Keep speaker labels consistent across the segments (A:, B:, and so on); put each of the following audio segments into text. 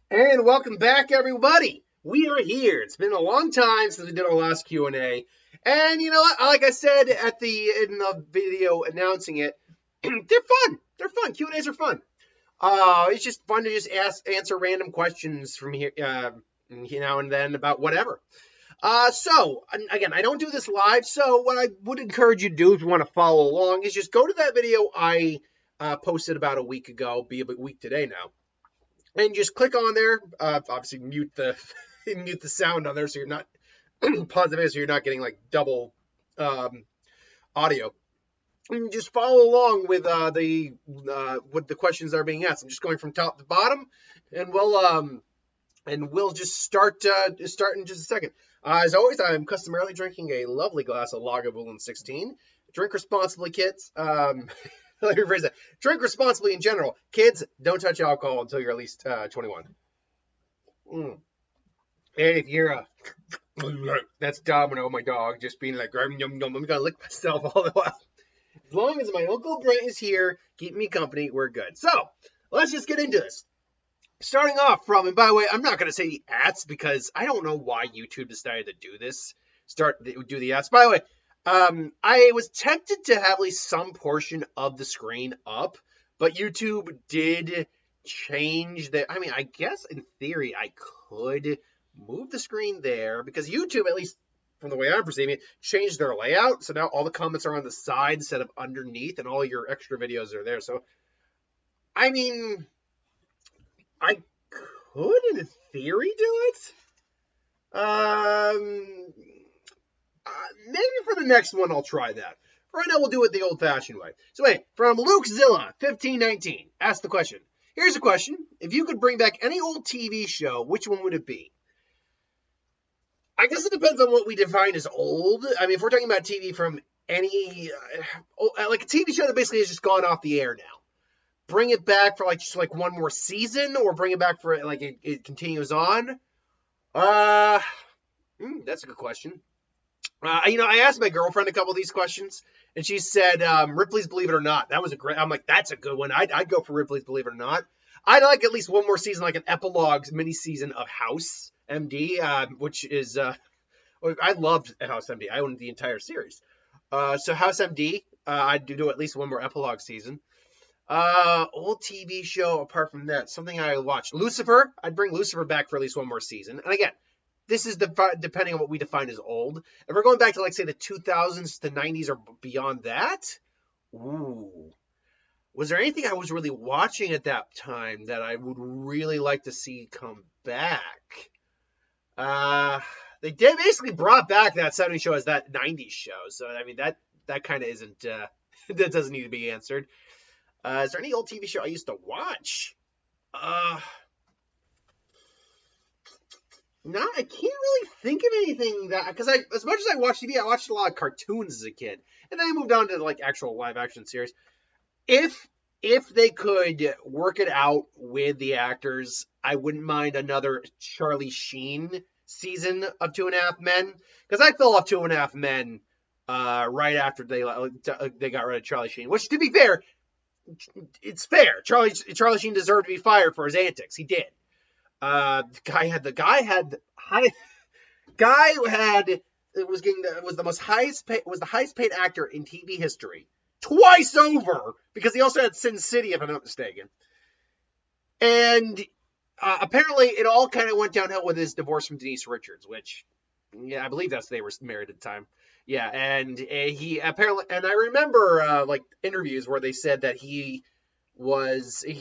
A: And welcome back, everybody. We are here. It's been a long time since we did our last Q&A. And you know what? Like I said in the video announcing it, they're fun. They're fun. Q&As are fun. It's just fun to just answer random questions from here, now and then about whatever. Again, I don't do this live, so what I would encourage you to do if you want to follow along is just go to that video I posted about a week ago, be a week today now, and just click on there. Obviously, mute the mute the sound on there so you're not pause the video so you're not getting like double audio. And just follow along with the questions that are being asked. I'm just going from top to bottom, and we'll just start in just a second. As always, I'm customarily drinking a lovely glass of Lagavulin 16. Drink responsibly, kids. Let me rephrase that. Drink responsibly in general. Kids, don't touch alcohol until you're at least 21. Hey, if you're that's Domino, my dog, just being like, yum, yum, yum. I'm gonna lick myself all the while. As long as my Uncle Brent is here, keeping me company, we're good. So, let's just get into this. Starting off from, and by the way, I'm not going to say the ads because I don't know why YouTube decided to do this. Do the ads. By the way, I was tempted to have at least some portion of the screen up, but YouTube did change the. I mean, I guess in theory I could move the screen there because YouTube, at least from the way I'm perceiving it, changed their layout. So now all the comments are on the side instead of underneath, and all your extra videos are there. So, I mean, I could, in theory, do it. Maybe for the next one, I'll try that. For right now, we'll do it the old-fashioned way. So, hey, from Luke Zilla, 1519, ask the question. Here's a question. If you could bring back any old TV show, which one would it be? I guess it depends on what we define as old. I mean, if we're talking about TV from any, like a TV show that basically has just gone off the air now, bring it back for like just like one more season, or bring it back for like it continues on? That's a good question. I asked my girlfriend a couple of these questions, and she said Ripley's Believe It or Not. That was a great. I'm like, that's a good one. I'd go for Ripley's Believe It or Not. I'd like at least one more season, like an epilogue mini season of House MD, which is I loved House MD. I owned the entire series. So House MD, I'd do at least one more epilogue season. Old TV show apart from that, something I watched. Lucifer. I'd bring Lucifer back for at least one more season. And again, this is depending on what we define as old. If we're going back to like say the 2000s to 90s or beyond that, ooh, was there anything I was really watching at that time that I would really like to see come back? They did basically brought back that 70s show as that 90s show. So I mean that kind of isn't that doesn't need to be answered. Is there any old TV show I used to watch? No, I can't really think of anything that because as much as I watched TV, I watched a lot of cartoons as a kid, and then I moved on to like actual live action series. If they could work it out with the actors, I wouldn't mind another Charlie Sheen season of Two and a Half Men because I fell off Two and a Half Men right after they got rid of Charlie Sheen. Which, to be fair, it's fair. Charlie Sheen deserved to be fired for his antics. He did. The guy was the highest paid actor in TV history twice over because he also had Sin City, if I'm not mistaken. And apparently, it all kind of went downhill with his divorce from Denise Richards, which, yeah, I believe they were married at the time. Yeah, and he apparently, and I remember like interviews where they said that he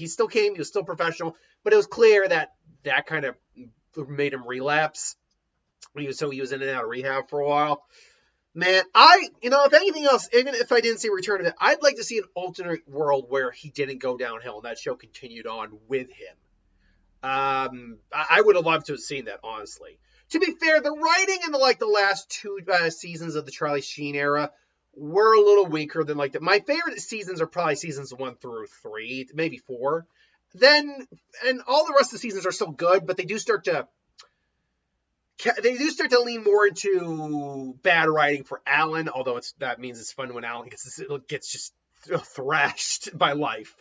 A: still came, he was still professional, but it was clear that kind of made him relapse. He was in and out of rehab for a while. Man, if anything else, even if I didn't see Return of it, I'd like to see an alternate world where he didn't go downhill and that show continued on with him. I would have loved to have seen that, honestly. To be fair, the writing in the last two seasons of the Charlie Sheen era were a little weaker than my favorite seasons are probably seasons 1 through 3, maybe 4. Then, and all the rest of the seasons are still good, but they do start to lean more into bad writing for Alan, although that means it's fun when Alan gets just thrashed by life.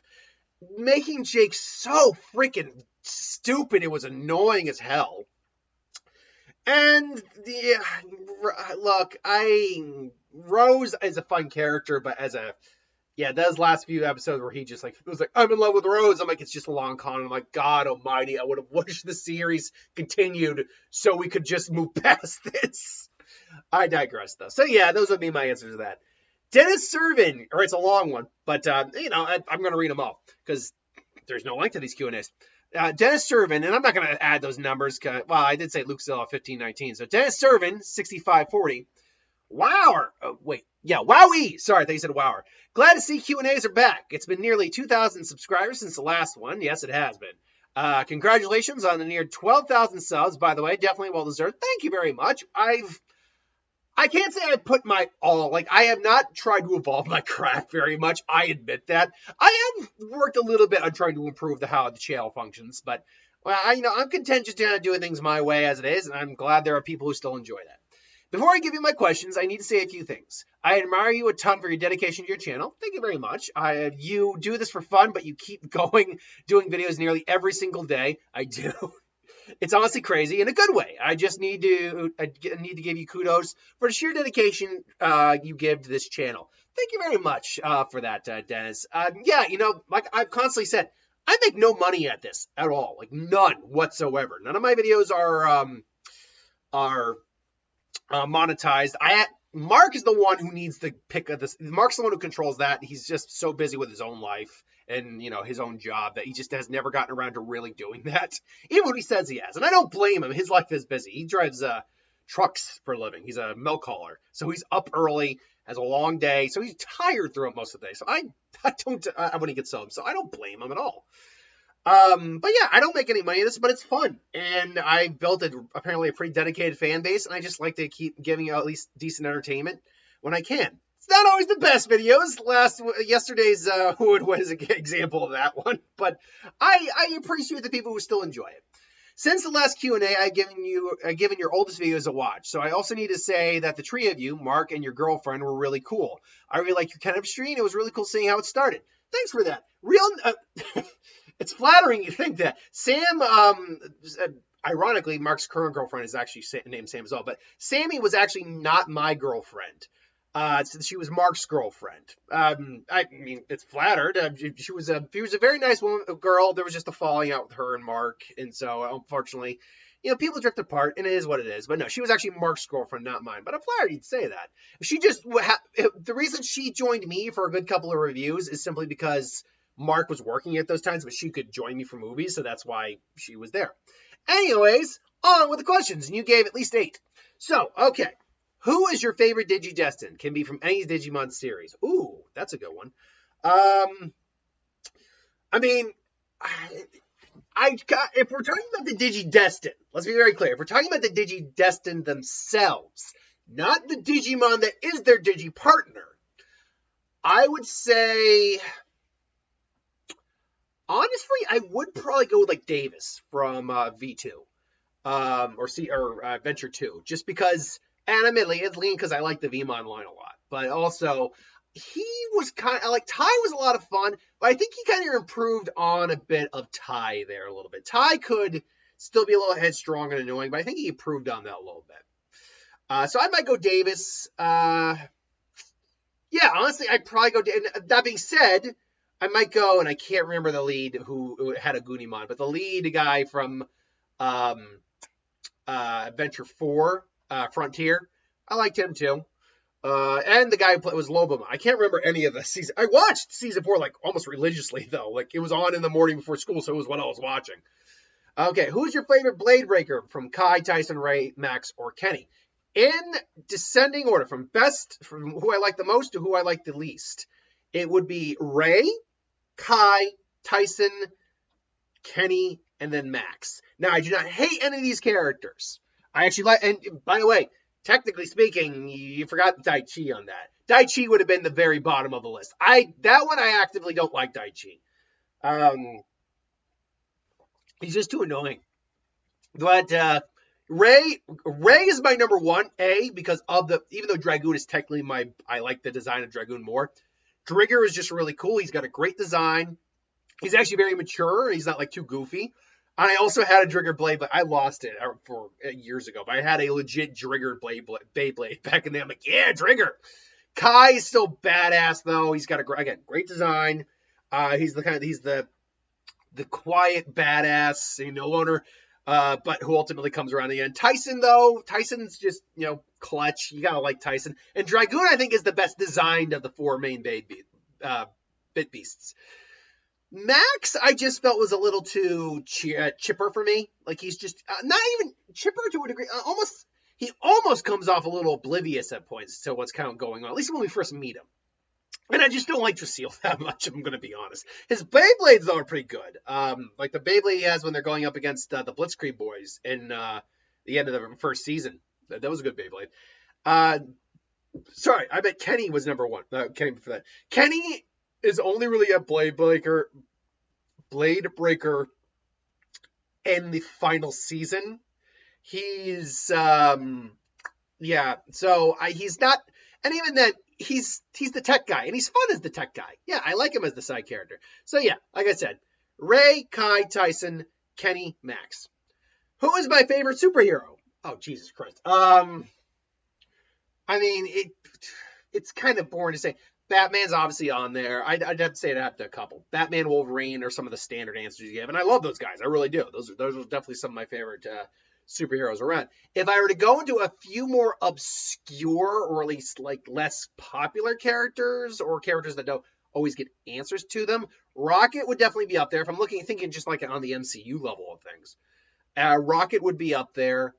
A: Making Jake so freaking stupid. It was annoying as hell. And look, Rose is a fun character, but those last few episodes where he just was like, I'm in love with Rose. I'm like, it's just a long con. I'm like, God almighty, I would have wished the series continued so we could just move past this. I digress though. So yeah, those would be my answers to that. Dennis Servin, or it's a long one, but I'm going to read them all because there's no length to these Q&As. Dennis Servin, and I'm not going to add those numbers. Well, I did say Luke Zilla 1519. So Dennis Servin, 6540. Wower. Wowie. Sorry, I think you said Wower. Glad to see Q&As are back. It's been nearly 2,000 subscribers since the last one. Yes, it has been. Congratulations on the near 12,000 subs, by the way. Definitely well deserved. Thank you very much. I can't say I put my all. Like, I have not tried to evolve my craft very much. I admit that. I have worked a little bit on trying to improve how the channel functions, but I'm content just doing things my way as it is, and I'm glad there are people who still enjoy that. Before I give you my questions, I need to say a few things. I admire you a ton for your dedication to your channel. Thank you very much. You do this for fun, but you keep going, doing videos nearly every single day. I do. It's honestly crazy in a good way. I just need to give you kudos for the sheer dedication you give to this channel. Thank you very much for that, Dennis. Like I've constantly said, I make no money at this at all, like none whatsoever. None of my videos are monetized. Mark is the one who needs to pick this. Mark's the one who controls that. He's just so busy with his own life and his own job that he just has never gotten around to really doing that, even when he says he has. And I don't blame him. His life is busy. He drives trucks for a living. He's a milk hauler, so he's up early, has a long day, so he's tired throughout most of the day. So I don't when he gets home, so I don't blame him at all. But yeah, I don't make any money in this, but it's fun. And I built apparently a pretty dedicated fan base, and I just like to keep giving out at least decent entertainment when I can. It's not always the best videos. Yesterday's Hood was an example of that one, but I appreciate the people who still enjoy it. Since the last Q&A, I've given your oldest videos a watch. So I also need to say that the three of you, Mark and your girlfriend, were really cool. I really like your chemistry, and it was really cool seeing how it started. Thanks for that. It's flattering you think that. Sam, ironically, Mark's current girlfriend is actually named Sam as well, but Sammy was actually not my girlfriend. She was Mark's girlfriend. I mean, it's flattered. She was a very nice girl. There was just a falling out with her and Mark, and so unfortunately, people drift apart, and it is what it is. But no, she was actually Mark's girlfriend, not mine. But I'm flattered you'd say that. She just the reason she joined me for a good couple of reviews is simply because Mark was working at those times, but she could join me for movies, so that's why she was there. Anyways, on with the questions, and you gave at least 8. So, okay. Who is your favorite Digidestined? Can be from any Digimon series. Ooh, that's a good one. I mean, if we're talking about the Digidestined, let's be very clear. If we're talking about the Digidestined themselves, not the Digimon that is their Digipartner, I would say, honestly, I would probably go with like Davis from V2 or Venture 2, just because. And admittedly, it's lean because I like the Vmon line a lot. But also, he was kind of like, Tai was a lot of fun, but I think he kind of improved on a bit of Tai there a little bit. Tai could still be a little headstrong and annoying, but I think he improved on that a little bit. So I might go Davis. Yeah, honestly, I'd probably go. That being said, I might go, and I can't remember the lead who had a Goonimon, but the lead guy from Adventure 4. Frontier, I liked him too. And the guy who was Lobomon. I can't remember any of the season. I watched season 4 like almost religiously though. Like it was on in the morning before school, so it was what I was watching. Okay, who's your favorite Blade Breaker from Kai, Tyson, Ray, Max, or Kenny? In descending order, from who I like the most to who I like the least. It would be Ray, Kai, Tyson, Kenny, and then Max. Now, I do not hate any of these characters. I actually like, and by the way, technically speaking, you forgot Daichi on that. Daichi would have been the very bottom of the list. That one I actively don't like Daichi. He's just too annoying. But Ray is my number 1, because of even though Dragoon is technically I like the design of Dragoon more. Drigger is just really cool. He's got a great design. He's actually very mature. He's not like too goofy. And I also had a Drigger Blade, but I lost it for years ago. But I had a legit Drigger Beyblade back in the day. I'm like, yeah, Drigger. Kai is still badass though. He's got great design. He's the quiet badass, owner, but who ultimately comes around in the end. Tyson though, Tyson's just clutch. You gotta like Tyson. And Dragoon, I think, is the best designed of the four main bit beasts. Max, I just felt was a little too chipper for me. Like he's just not even chipper to a degree. He almost comes off a little oblivious at points to what's kind of going on. At least when we first meet him. And I just don't like Drasil that much, I'm going to be honest. His Beyblades, though, are pretty good. Like the Beyblade he has when they're going up against the Blitzkrieg boys in the end of the first season. That was a good Beyblade. Sorry, I bet Kenny was number one. Kenny for that. Kenny is only really a Blade Breaker in the final season. He's, so he's not, and even then, he's the tech guy, and he's fun as the tech guy. Yeah, I like him as the side character. So yeah, like I said, Ray, Kai, Tyson, Kenny, Max. Who is my favorite superhero? Oh, Jesus Christ. I mean, it's kind of boring to say. Batman's obviously on there. I'd have to say that to a couple. Batman, Wolverine are some of the standard answers you give, and I love those guys. I really do. Those are definitely some of my favorite superheroes around. If I were to go into a few more obscure or at least like less popular characters or characters that don't always get answers to them, Rocket would definitely be up there. If I'm thinking just like on the MCU level of things, Rocket would be up there.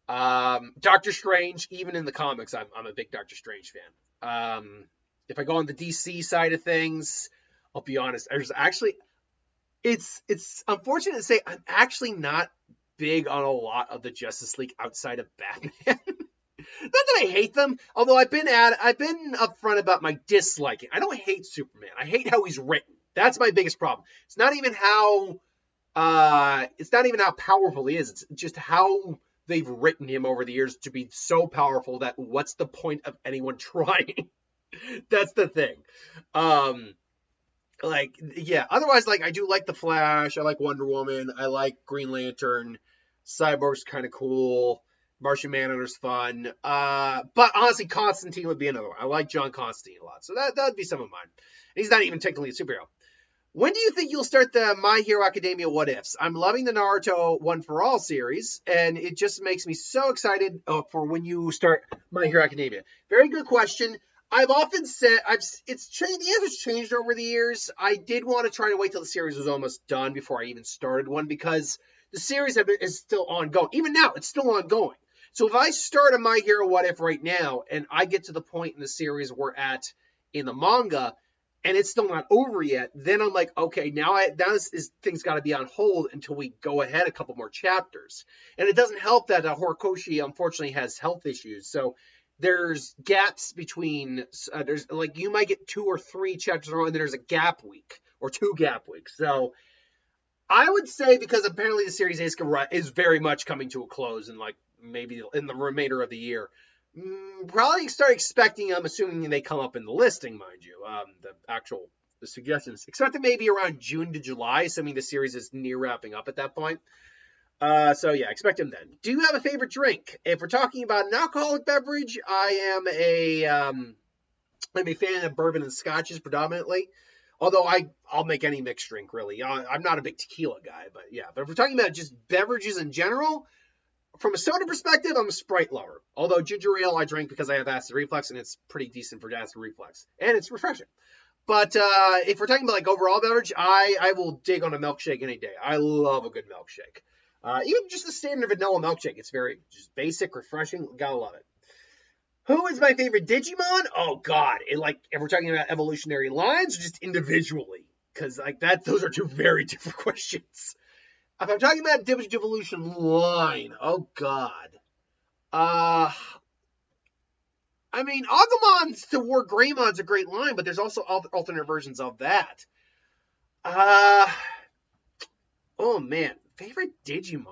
A: Doctor Strange, even in the comics, I'm a big Doctor Strange fan. If I go on the DC side of things, I'll be honest. It's unfortunate to say I'm actually not big on a lot of the Justice League outside of Batman. Not that I hate them, although I've been upfront about my disliking. I don't hate Superman. I hate how he's written. That's my biggest problem. It's not even how powerful he is. It's just how they've written him over the years to be so powerful that what's the point of anyone trying? That's the thing. Otherwise, I do like the Flash. I like Wonder Woman. I like Green Lantern. Cyborg's kind of cool. Martian Manhunter's fun. But honestly, Constantine would be another one. I like John Constantine a lot. So that would be some of mine. And he's not even technically a superhero. When do you think you'll start the My Hero Academia What Ifs? I'm loving the Naruto One for All series, and it just makes me so excited for when you start My Hero Academia. Very good question. I've often said it's changed. The answer's changed over the years. I did want to try to wait till the series was almost done before I even started one because the series is still ongoing. Even now, it's still ongoing. So if I start a My Hero What If right now and I get to the point in the series we're at in the manga and it's still not over yet, then I'm like, okay, now things got to be on hold until we go ahead a couple more chapters. And it doesn't help that Horikoshi unfortunately has health issues. So there's gaps between, you might get 2 or 3 chapters in a row, and then there's a gap week or 2 gap weeks. So I would say, because apparently the series is very much coming to a close and maybe in the remainder of the year, probably start expecting, I'm assuming they come up in the listing, mind you, the suggestions, expect it maybe around June to July, assuming the series is near wrapping up at that point. So yeah, expect him then. Do you have a favorite drink? If we're talking about an alcoholic beverage, I'm a fan of bourbon and scotches predominantly. Although I'll make any mixed drink really. I'm not a big tequila guy, but yeah. But if we're talking about just beverages in general, from a soda perspective, I'm a Sprite lover. Although ginger ale I drink because I have acid reflux, and it's pretty decent for acid reflux, and it's refreshing. But if we're talking about overall beverage, I will dig on a milkshake any day. I love a good milkshake. Even just the standard vanilla milkshake. It's very just basic, refreshing. Gotta love it. Who is my favorite Digimon? Oh God! If we're talking about evolutionary lines, or just individually, because those are 2 very different questions. If I'm talking about Digivolution line, oh God. I mean, Agumon's to War Greymon's a great line, but there's also alternate versions of that. Oh man, favorite Digimon.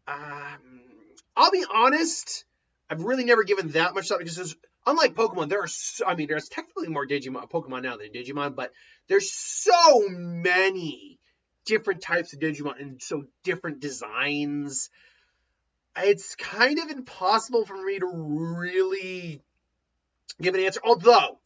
A: I'll be honest. I've really never given that much thought because unlike Pokemon, there's technically more Pokemon now than Digimon, but there's so many different types of Digimon and so different designs. It's kind of impossible for me to really give an answer. Although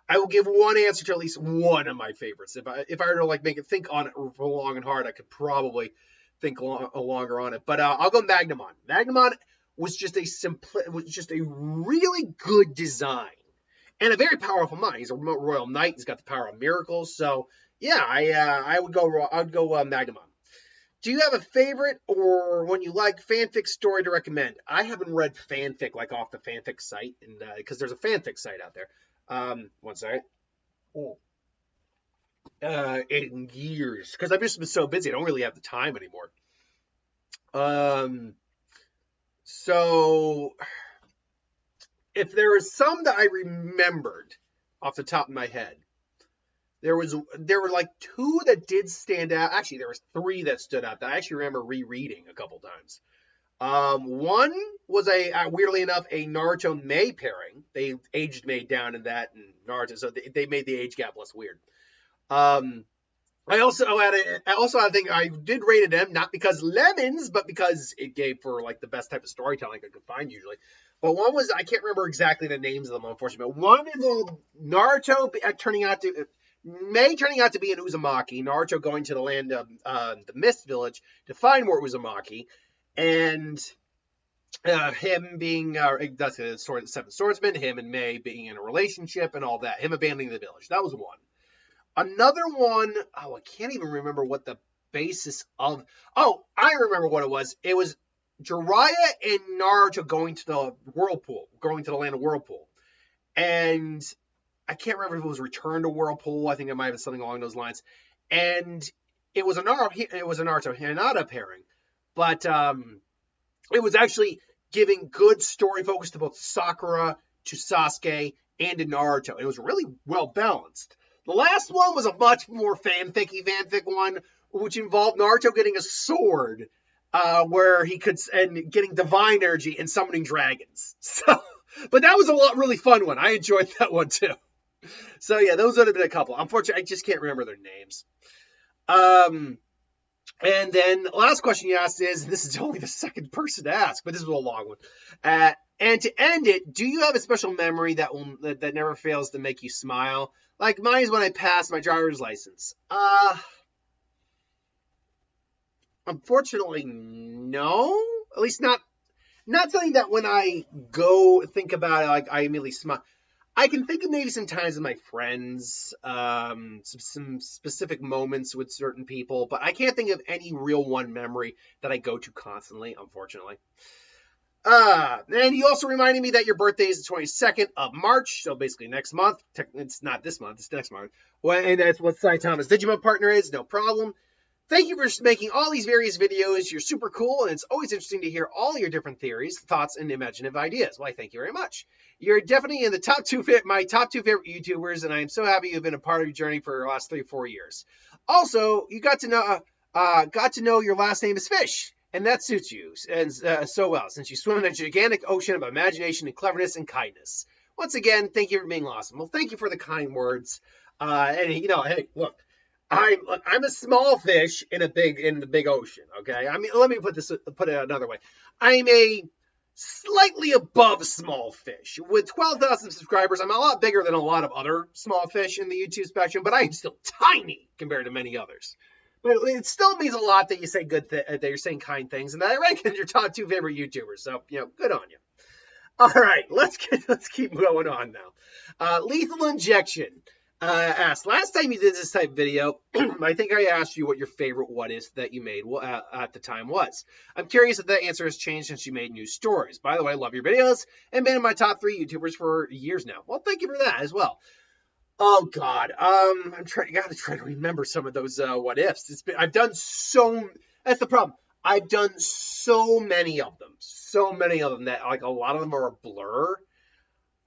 A: I will give one answer to at least one of my favorites. If I were to like make it think on it for long and hard, I could probably think longer on it. But I'll go Magnamon. Magnamon was just a really good design and a very powerful mon. He's a royal knight. He's got the power of miracles. So yeah, I would go Magnamon. Do you have a favorite or one you like fanfic story to recommend? I haven't read fanfic like off the fanfic site, and because there's a fanfic site out there. One second. Oh. In years, because I've just been so busy, I don't really have the time anymore. So if there was some that I remembered off the top of my head, there were like two that did stand out. Actually, there was three that stood out that I actually remember rereading a couple times. One was weirdly enough, a Naruto Mei pairing. They aged Mei down in that and Naruto, so they made the age gap less weird. I also had I think I did rate them not because lemons, but because it gave for like the best type of storytelling I could find usually. But one was, I can't remember exactly the names of them, unfortunately. But one involved Naruto turning out to be an Uzumaki, Naruto going to the land of the Mist Village to find more Uzumaki, and him being that's the Seven Swordsman, him and Mei being in a relationship and all that, him abandoning the village. That was one. Another one, I can't even remember what the basis of. Oh, I remember what it was. It was Jiraiya and Naruto going to the land of Whirlpool. And I can't remember if it was Return to Whirlpool. I think it might have been something along those lines. And it was a Naruto Hinata pairing. But it was actually giving good story focus to both Sakura, to Sasuke, and to Naruto. It was really well balanced. The last one was a much more fanfic one, which involved Naruto getting a sword, where he could, and getting divine energy and summoning dragons. So, but that was a really fun one. I enjoyed that one too. So yeah, those would have been a couple. Unfortunately, I just can't remember their names. And then the last question you asked is, this is only the second person to ask, but this was a long one. And to end it, do you have a special memory that never fails to make you smile? Like mine is when I passed my driver's license. Unfortunately, no. At least not something that when I go think about it, like I immediately smile. I can think of maybe some times with my friends, some specific moments with certain people, but I can't think of any real one memory that I go to constantly, unfortunately. And you also reminded me that your birthday is the 22nd of March, so basically next month. It's not this month, it's next month. Well, and that's what Saitama's Digimon partner is, no problem. Thank you for making all these various videos. You're super cool, and it's always interesting to hear all your different theories, thoughts, and imaginative ideas. Why, thank you very much. You're definitely in the my top two favorite YouTubers, and I am so happy you've been a part of your journey for the last 3 or 4 years. Also, you got to know your last name is Fish, and that suits you and so well, since you swim in a gigantic ocean of imagination and cleverness and kindness. Once again, thank you for being awesome. Well, thank you for the kind words. And hey, look. I'm a small fish in the big ocean, okay? I mean, let me put it another way. I'm a slightly above small fish. With 12,000 subscribers, I'm a lot bigger than a lot of other small fish in the YouTube spectrum, but I am still tiny compared to many others. But it still means a lot that you say that you're saying kind things, and that I rank in your top 2 favorite YouTubers. So, good on you. All right, let's keep going on now. Lethal Injection. Asked, last time you did this type of video, I think I asked you what your favorite what if that you made at the time was. I'm curious if that answer has changed since you made new stories. By the way, I love your videos and been in my top 3 YouTubers for years now. Well, thank you for that as well. Oh God, gotta try to remember some of those what ifs. That's the problem. I've done so many of them that like a lot of them are a blur.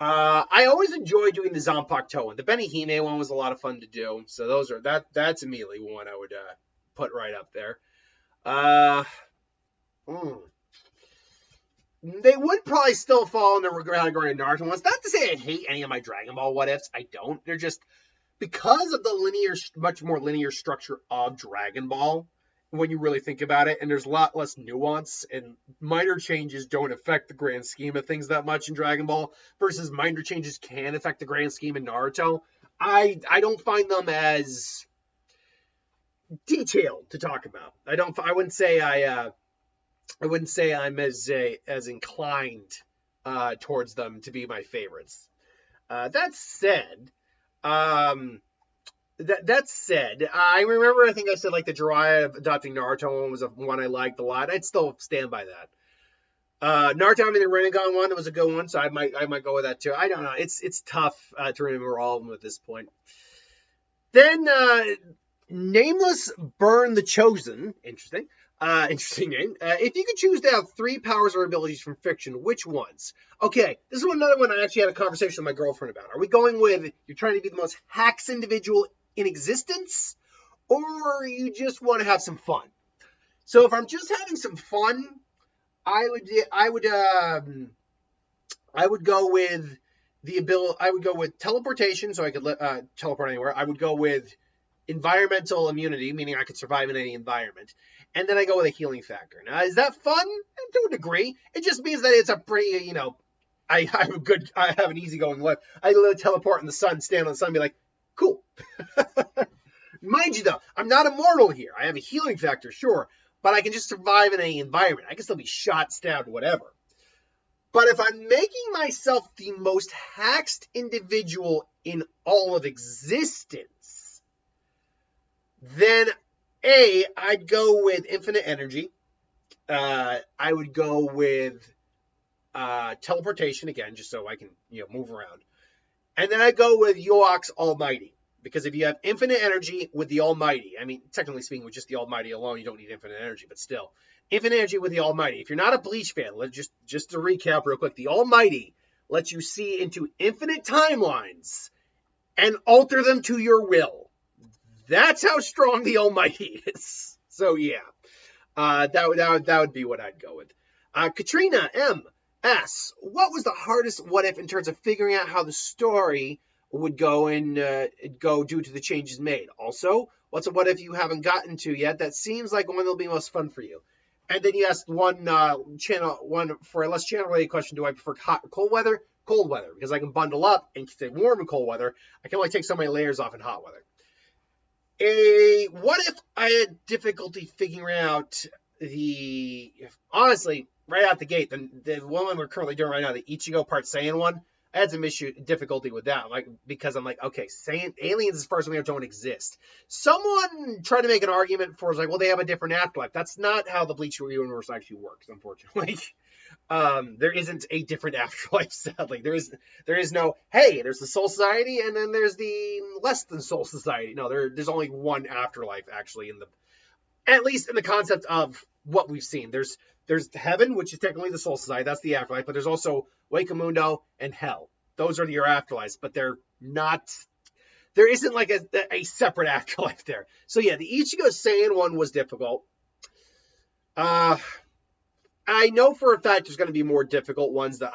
A: I always enjoy doing the Zanpakuto one. The Benihime one was a lot of fun to do. So that's immediately one I would put right up there. They would probably still fall in the category of Naruto ones. Not to say I hate any of my Dragon Ball what ifs. I don't. They're just because of the much more linear structure of Dragon Ball, when you really think about it, and there's a lot less nuance, and minor changes don't affect the grand scheme of things that much in Dragon Ball, versus minor changes can affect the grand scheme in Naruto. I don't find them as detailed to talk about. I wouldn't say I'm as inclined towards them to be my favorites. That said, I remember I think I said like the Jiraiya adopting Naruto one was one I liked a lot. I'd still stand by that. Naruto having the Rinnegan one was a good one, so I might go with that too. I don't know. It's tough to remember all of them at this point. Then Nameless Burn the Chosen. Interesting. Interesting name. If you could choose to have 3 powers or abilities from fiction, which ones? Okay, this is another one I actually had a conversation with my girlfriend about. Are we going with you're trying to be the most hacks individual in existence, or you just want to have some fun? So if I'm just having some fun, I would go with the ability. I would go with teleportation, so I could teleport anywhere. I would go with environmental immunity, meaning I could survive in any environment. And then I go with a healing factor. Now, is that fun? To a degree. It just means that it's a pretty, I have an easygoing life. I literally teleport in the sun, stand on the sun, and be like, cool. Mind you, though, I'm not immortal here. I have a healing factor, sure, but I can just survive in any environment. I can still be shot, stabbed, whatever. But if I'm making myself the most hacked individual in all of existence, then I'd go with infinite energy. I would go with teleportation again, just so I can move around. And then I'd go with Yoak's Almighty. Because if you have infinite energy with the Almighty, I mean, technically speaking, with just the Almighty alone, you don't need infinite energy, but still. Infinite energy with the Almighty. If you're not a Bleach fan, just to recap real quick, the Almighty lets you see into infinite timelines and alter them to your will. That's how strong the Almighty is. So yeah, that would be what I'd go with. Katrina M.S. What was the hardest what if in terms of figuring out how the story would go due to the changes made? Also, what's a what if you haven't gotten to yet that seems like one that'll be most fun for you? And then you asked one for a less channel related question: do I prefer hot or cold weather? Cold weather, because I can bundle up and stay warm in cold weather. I can only take so many layers off in hot weather. What if I had difficulty figuring out honestly, right out the gate, the one we're currently doing right now, the Ichigo Part Saiyan one, I had some difficulty with that, because I'm like, okay, aliens as far as we know don't exist. Someone tried to make an argument for, well, they have a different afterlife. That's not how the Bleach universe actually works, unfortunately. There isn't a different afterlife, sadly. There is no, hey, there's the Soul Society, and then there's the less than Soul Society. No, there's only one afterlife, actually, at least in the concept of what we've seen. There's heaven, which is technically the Soul Society. That's the afterlife. But there's also Wakamundo and hell. Those are your afterlives, but they're not. There isn't like a separate afterlife there. So yeah, the Ichigo Saiyan one was difficult. I know for a fact there's going to be more difficult ones that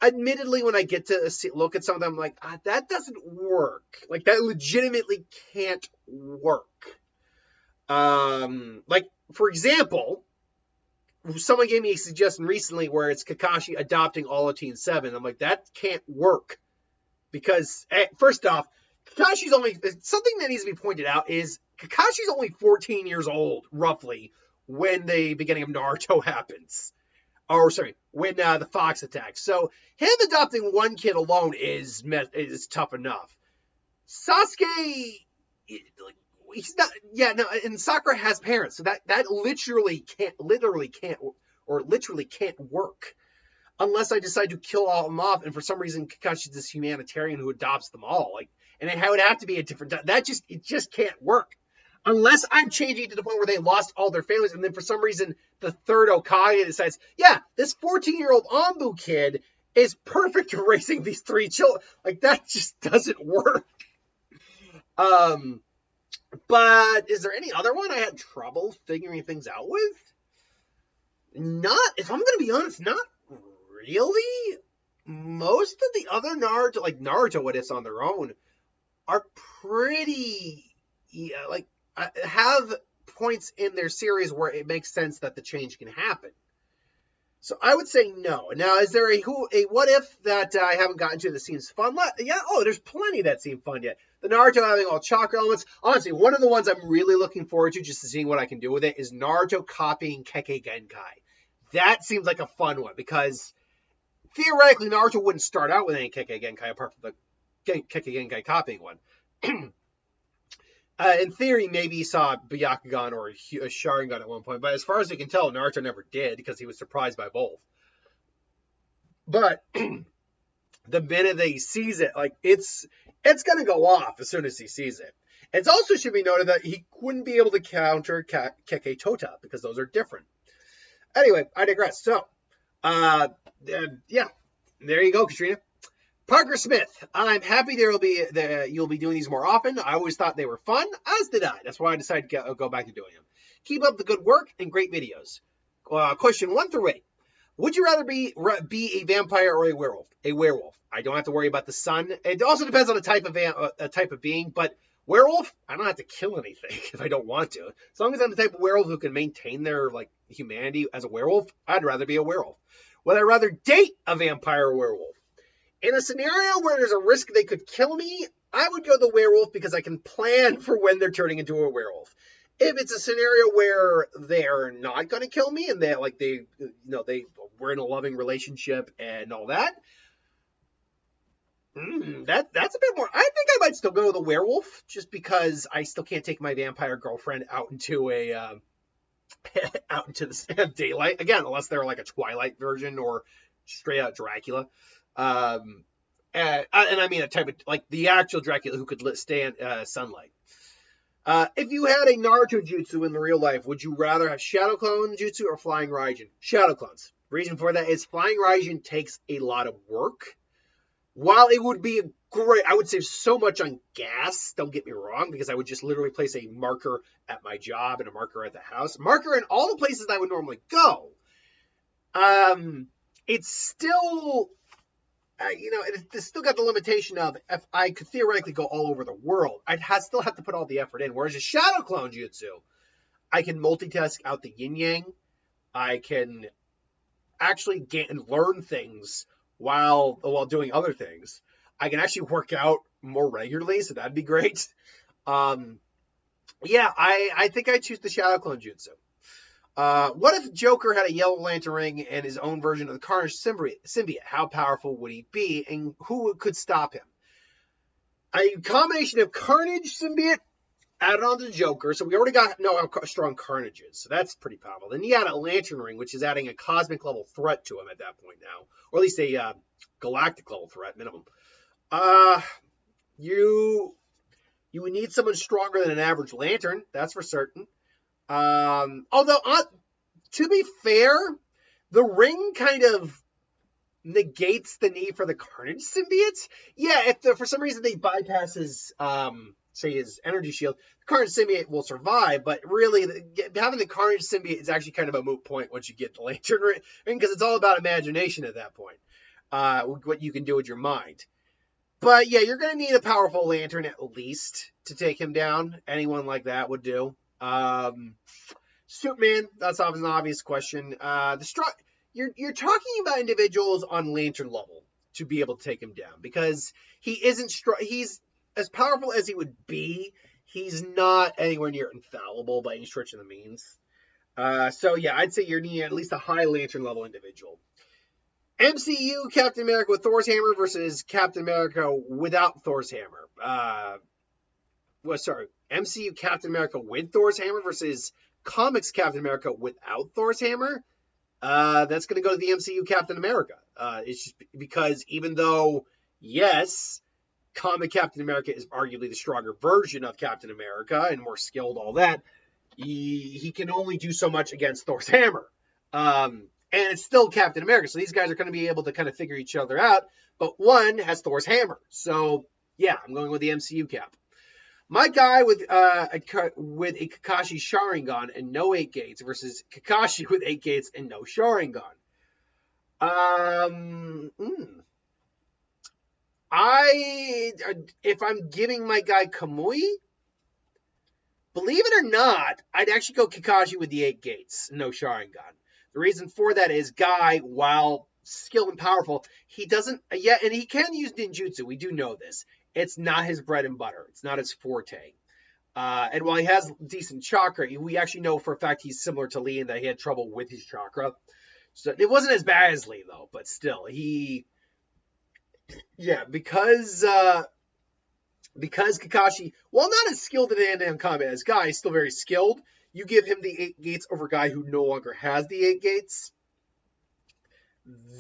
A: admittedly, when I get to look at some of them, I'm like, that doesn't work. Like, that legitimately can't work. Like, for example, someone gave me a suggestion recently where it's Kakashi adopting all of Team 7. I'm like, that can't work. Because, first off, something that needs to be pointed out is Kakashi's only 14 years old, roughly, when the beginning of Naruto happens. Or, sorry, when the Fox attacks. So, him adopting one kid alone is tough enough. Sasuke, he's not, and Sakura has parents, so that literally can't work. Unless I decide to kill all of them off, and for some reason Kakashi's this humanitarian who adopts them all. And it would have to be a different, it just can't work. Unless I'm changing to the point where they lost all their families, and then for some reason the third Hokage decides, yeah, this 14-year-old Anbu kid is perfect for raising these 3 children. Like, that just doesn't work. But is there any other one I had trouble figuring things out with? If I'm going to be honest, not really. Most of the other Naruto what ifs on their own are pretty, yeah, like, have points in their series where it makes sense that the change can happen. So I would say no. Now, is there a what if that I haven't gotten to that seems fun? Yeah. Oh, there's plenty that seem fun yet. The Naruto having all chakra elements. Honestly, one of the ones I'm really looking forward to, just to seeing what I can do with it, is Naruto copying Kekkei Genkai. That seems like a fun one because theoretically Naruto wouldn't start out with any Kekkei Genkai apart from the Kekkei Genkai copying one. In theory, maybe he saw Byakugan or a Sharingan at one point, but as far as we can tell, Naruto never did because he was surprised by both. But the minute that he sees it, like it's gonna go off as soon as he sees it. It also should be noted that he wouldn't be able to counter Kekkei Tota because those are different. Anyway, I digress. So, yeah, there you go, Katrina. Parker Smith, I'm happy you'll be doing these more often. I always thought they were fun, as did I. That's why I decided to go back to doing them. Keep up the good work and great videos. Question 1 through 8. Would you rather be a vampire or a werewolf? A werewolf. I don't have to worry about the sun. It also depends on the type of being, but werewolf, I don't have to kill anything if I don't want to. As long as I'm the type of werewolf who can maintain their humanity as a werewolf, I'd rather be a werewolf. Would I rather date a vampire or werewolf? In a scenario where there's a risk they could kill me, I would go the werewolf because I can plan for when they're turning into a werewolf. If it's a scenario where they're not going to kill me and we're in a loving relationship and all that, that's a bit more. I think I might still go the werewolf just because I still can't take my vampire girlfriend out into the daylight again, unless they're like a Twilight version or straight out Dracula. And I mean a type of like the actual Dracula who could stand sunlight. If you had a Naruto jutsu in the real life, would you rather have Shadow Clone jutsu or Flying Raijin? Shadow Clones. Reason for that is Flying Raijin takes a lot of work. While it would be great, I would save so much on gas, don't get me wrong, because I would just literally place a marker at my job and a marker at the house. Marker in all the places I would normally go. It's still... it's still got the limitation of if I could theoretically go all over the world, I'd still have to put all the effort in. Whereas a Shadow Clone Jutsu, I can multitask out the yin yang. I can actually learn things while doing other things. I can actually work out more regularly, so that'd be great. Yeah, I think I choose the Shadow Clone Jutsu. What if Joker had a Yellow Lantern ring and his own version of the Carnage symbiote? How powerful would he be, and who could stop him? A combination of Carnage symbiote added on to Joker, so we already know how strong Carnage is, so that's pretty powerful. Then he had a Lantern ring, which is adding a cosmic level threat to him at that point now, or at least a galactic level threat minimum. You would need someone stronger than an average Lantern, that's for certain. Although, to be fair, the ring kind of negates the need for the Carnage symbiotes. Yeah, if for some reason they bypass his, say his energy shield, the Carnage symbiote will survive, but really, having the Carnage symbiote is actually kind of a moot point once you get the Lantern ring, because it's all about imagination at that point, what you can do with your mind. But yeah, you're going to need a powerful Lantern at least to take him down. Anyone like that would do. Superman, that's an obvious question. You're talking about individuals on Lantern level to be able to take him down because he isn't he's as powerful as he would be. He's not anywhere near infallible by any stretch of the means. So yeah, I'd say you're needing at least a high Lantern level individual. MCU Captain America with Thor's hammer versus Captain America without Thor's hammer. MCU Captain America with Thor's hammer versus comics Captain America without Thor's hammer. That's going to go to the MCU Captain America. It's just because even though, yes, comic Captain America is arguably the stronger version of Captain America and more skilled, all that, he can only do so much against Thor's hammer. And it's still Captain America, so these guys are going to be able to kind of figure each other out, but one has Thor's hammer. So, yeah, I'm going with the MCU Cap. My guy with a Kakashi Sharingan and no 8 gates versus Kakashi with 8 gates and no Sharingan. If I'm giving my guy Kamui, believe it or not, I'd actually go Kakashi with the 8 gates, no Sharingan. The reason for that is Guy, while skilled and powerful, he doesn't, yeah, and he can use ninjutsu. We do know this. It's not his bread and butter. It's not his forte. And while he has decent chakra, we actually know for a fact he's similar to Lee in that he had trouble with his chakra. So it wasn't as bad as Lee, though, but still, because Kakashi, while not as skilled in hand-to-hand combat as Guy, is still very skilled. You give him the 8 gates over Guy who no longer has the 8 gates,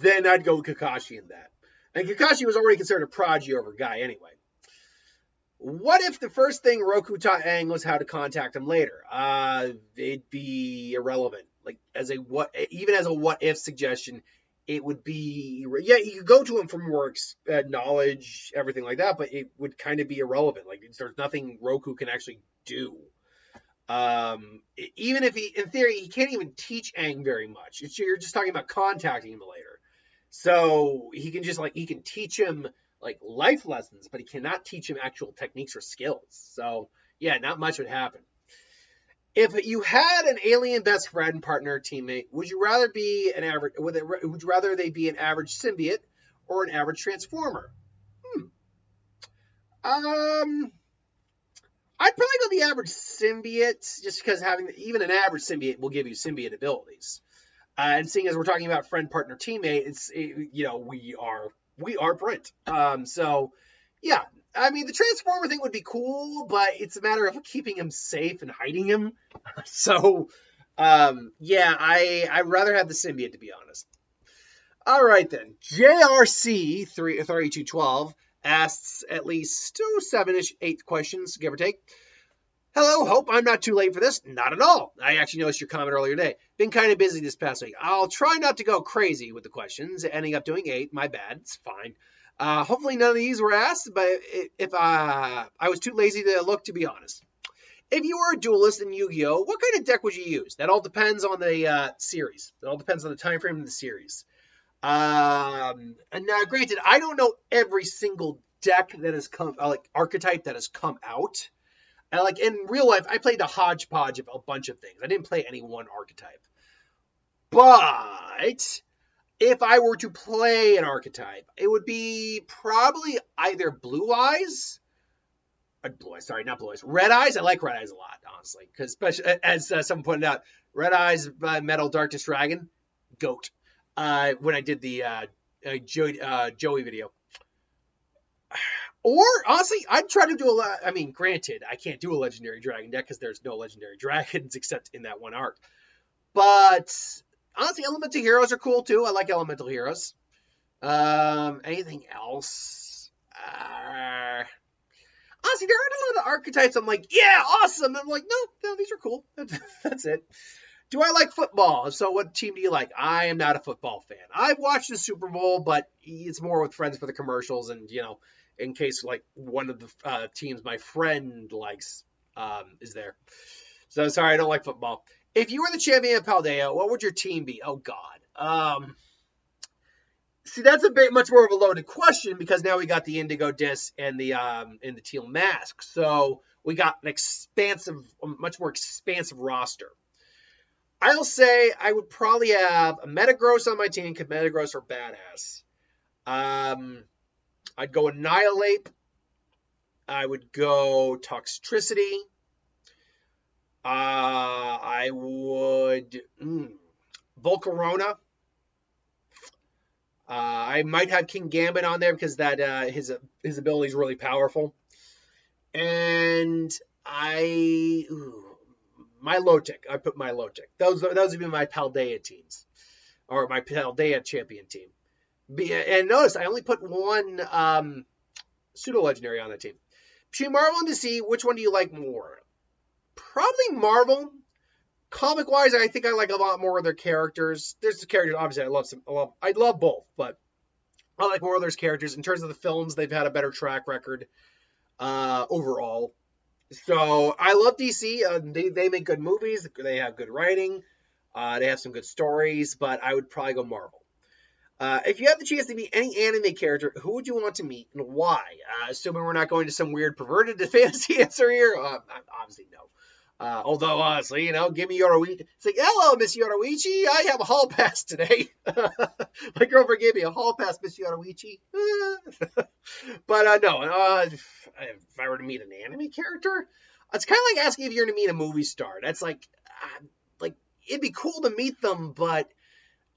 A: then I'd go with Kakashi in that. And Kakashi was already considered a prodigy over Guy anyway. What if the first thing Roku taught Aang was how to contact him later? It'd be irrelevant. Like even as a what if suggestion, it would be, yeah, you could go to him for more knowledge, everything like that, but it would kind of be irrelevant. Like there's nothing Roku can actually do. Even if in theory, he can't even teach Aang very much. You're just talking about contacting him later. So he can he can teach him like life lessons, but he cannot teach him actual techniques or skills. So yeah, not much would happen. If you had an alien best friend, partner, teammate, would you rather they be an average symbiote or an average transformer? I'd probably go the average symbiote, just because having even an average symbiote will give you symbiote abilities. And seeing as we're talking about friend, partner, teammate, we are Brent. So yeah, I mean the transformer thing would be cool, but it's a matter of keeping him safe and hiding him. So yeah, I'd rather have the symbiote, to be honest. All right then, JRC 3212 asks at least 7-ish, 8 questions, give or take. Hello, hope I'm not too late for this. Not at all. I actually noticed your comment earlier today. Been kind of busy this past week. I'll try not to go crazy with the questions, ending up doing 8. My bad. It's fine. Hopefully none of these were asked, but if I was too lazy to look, to be honest. If you were a duelist in Yu-Gi-Oh, what kind of deck would you use? That all depends on the series. It all depends on the time frame of the series. And now, granted, I don't know every single deck that has come, like archetype that has come out. And like in real life, I played a hodgepodge of a bunch of things. I didn't play any one archetype. But if I were to play an archetype, it would be probably either Blue Eyes. Not Blue Eyes. Red Eyes. I like Red Eyes a lot, honestly. Because especially, as someone pointed out, Red Eyes Metal Darkness Dragon, GOAT. When I did the Joey video. Or, honestly, I'd try to do granted, I can't do a Legendary Dragon deck because there's no Legendary Dragons except in that one arc. But, honestly, Elemental Heroes are cool, too. I like Elemental Heroes. Anything else? Honestly, there aren't a lot of archetypes I'm like, yeah, awesome. And I'm like, no, these are cool. That's it. Do I like football? So what team do you like? I am not a football fan. I've watched the Super Bowl, but it's more with friends for the commercials and, in case like one of the teams my friend likes is there. So sorry, I don't like football. If you were the champion of Paldea, what would your team be? Oh God. See, that's a bit much more of a loaded question because now we got the Indigo Disc and the Teal Mask. So we got an much more expansive roster. I'll say I would probably have a Metagross on my team because Metagross are badass. I'd go Annihilate. I would go Toxtricity. I would Volcarona. I might have King Gambit on there because that his ability is really powerful. And Milotic. I put Milotic. Those would be my Paldea teams, or my Paldea champion team. And notice I only put one pseudo legendary on that team. Between Marvel and DC, which one do you like more? Probably Marvel. Comic wise, I think I like a lot more of their characters. There's the characters, obviously, I love both, but I like more of those characters. In terms of the films, they've had a better track record overall. So I love DC. They make good movies. They have good writing. They have some good stories, but I would probably go Marvel. If you had the chance to meet any anime character, who would you want to meet and why? Assuming we're not going to some weird perverted fantasy answer here, obviously no. Although honestly, give me Yoruichi. It's like, hello, Miss Yoruichi. I have a hall pass today. My girlfriend gave me a hall pass, Miss Yoruichi. But no. If I were to meet an anime character, it's kind of like asking if you're going to meet a movie star. That's like it'd be cool to meet them, but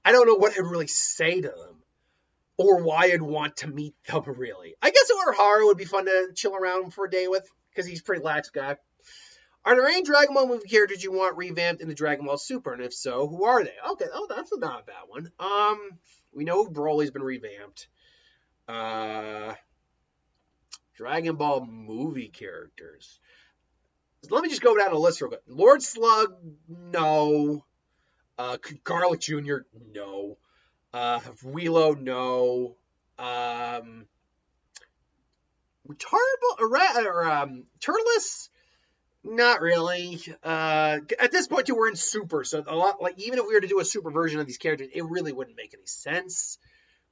A: I don't know what I'd really say to them or why I'd want to meet them, really. I guess Urahara would be fun to chill around for a day with because he's a pretty lax guy. Are there any Dragon Ball movie characters you want revamped in the Dragon Ball Super? And if so, who are they? Okay, that's not a bad one. We know Broly's been revamped. Dragon Ball movie characters. Let me just go down the list real quick. Lord Slug, no. Garlic Jr., no. Wheelo, no. Turles, not really. At this point, we're in Super, so a lot even if we were to do a Super version of these characters, it really wouldn't make any sense.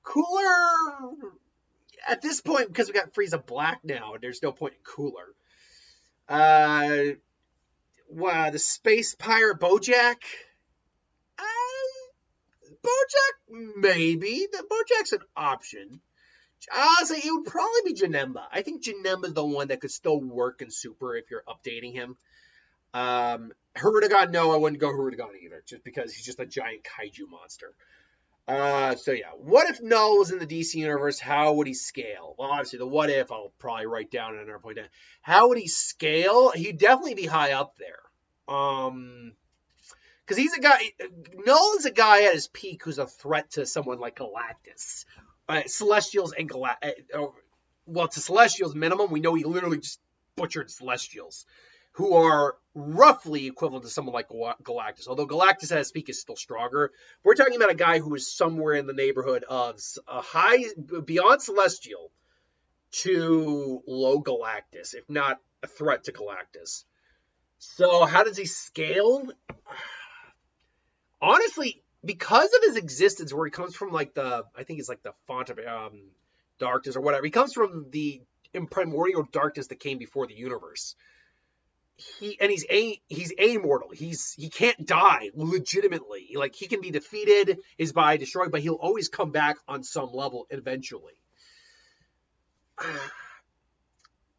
A: Cooler, at this point, because we got Frieza Black now, there's no point in Cooler. The Space Pirate Bojack. Bojack, maybe. Bojack's an option. Honestly, it would probably be Janemba. I think Janemba's the one that could still work in Super if you're updating him. Hirudegarn, no, I wouldn't go Hirudegarn either, just because he's just a giant kaiju monster. So yeah, what if Null was in the DC universe? How would he scale? Well, obviously the what if I'll probably write down at another point. How would he scale? He'd definitely be high up there. Because he's a guy. Null is a guy at his peak who's a threat to someone like Galactus, Celestials and Galactus. Well, to Celestials minimum, we know he literally just butchered Celestials, who are roughly equivalent to someone like Galactus. Although Galactus at his peak is still stronger. We're talking about a guy who is somewhere in the neighborhood of a high, beyond Celestial to low Galactus, if not a threat to Galactus. So how does he scale? Honestly, because of his existence, where he comes from, I think it's like the font of darkness or whatever. He comes from the primordial darkness that came before the universe. He's immortal. He can't die legitimately. Like, he can be defeated, his body destroyed, but he'll always come back on some level eventually.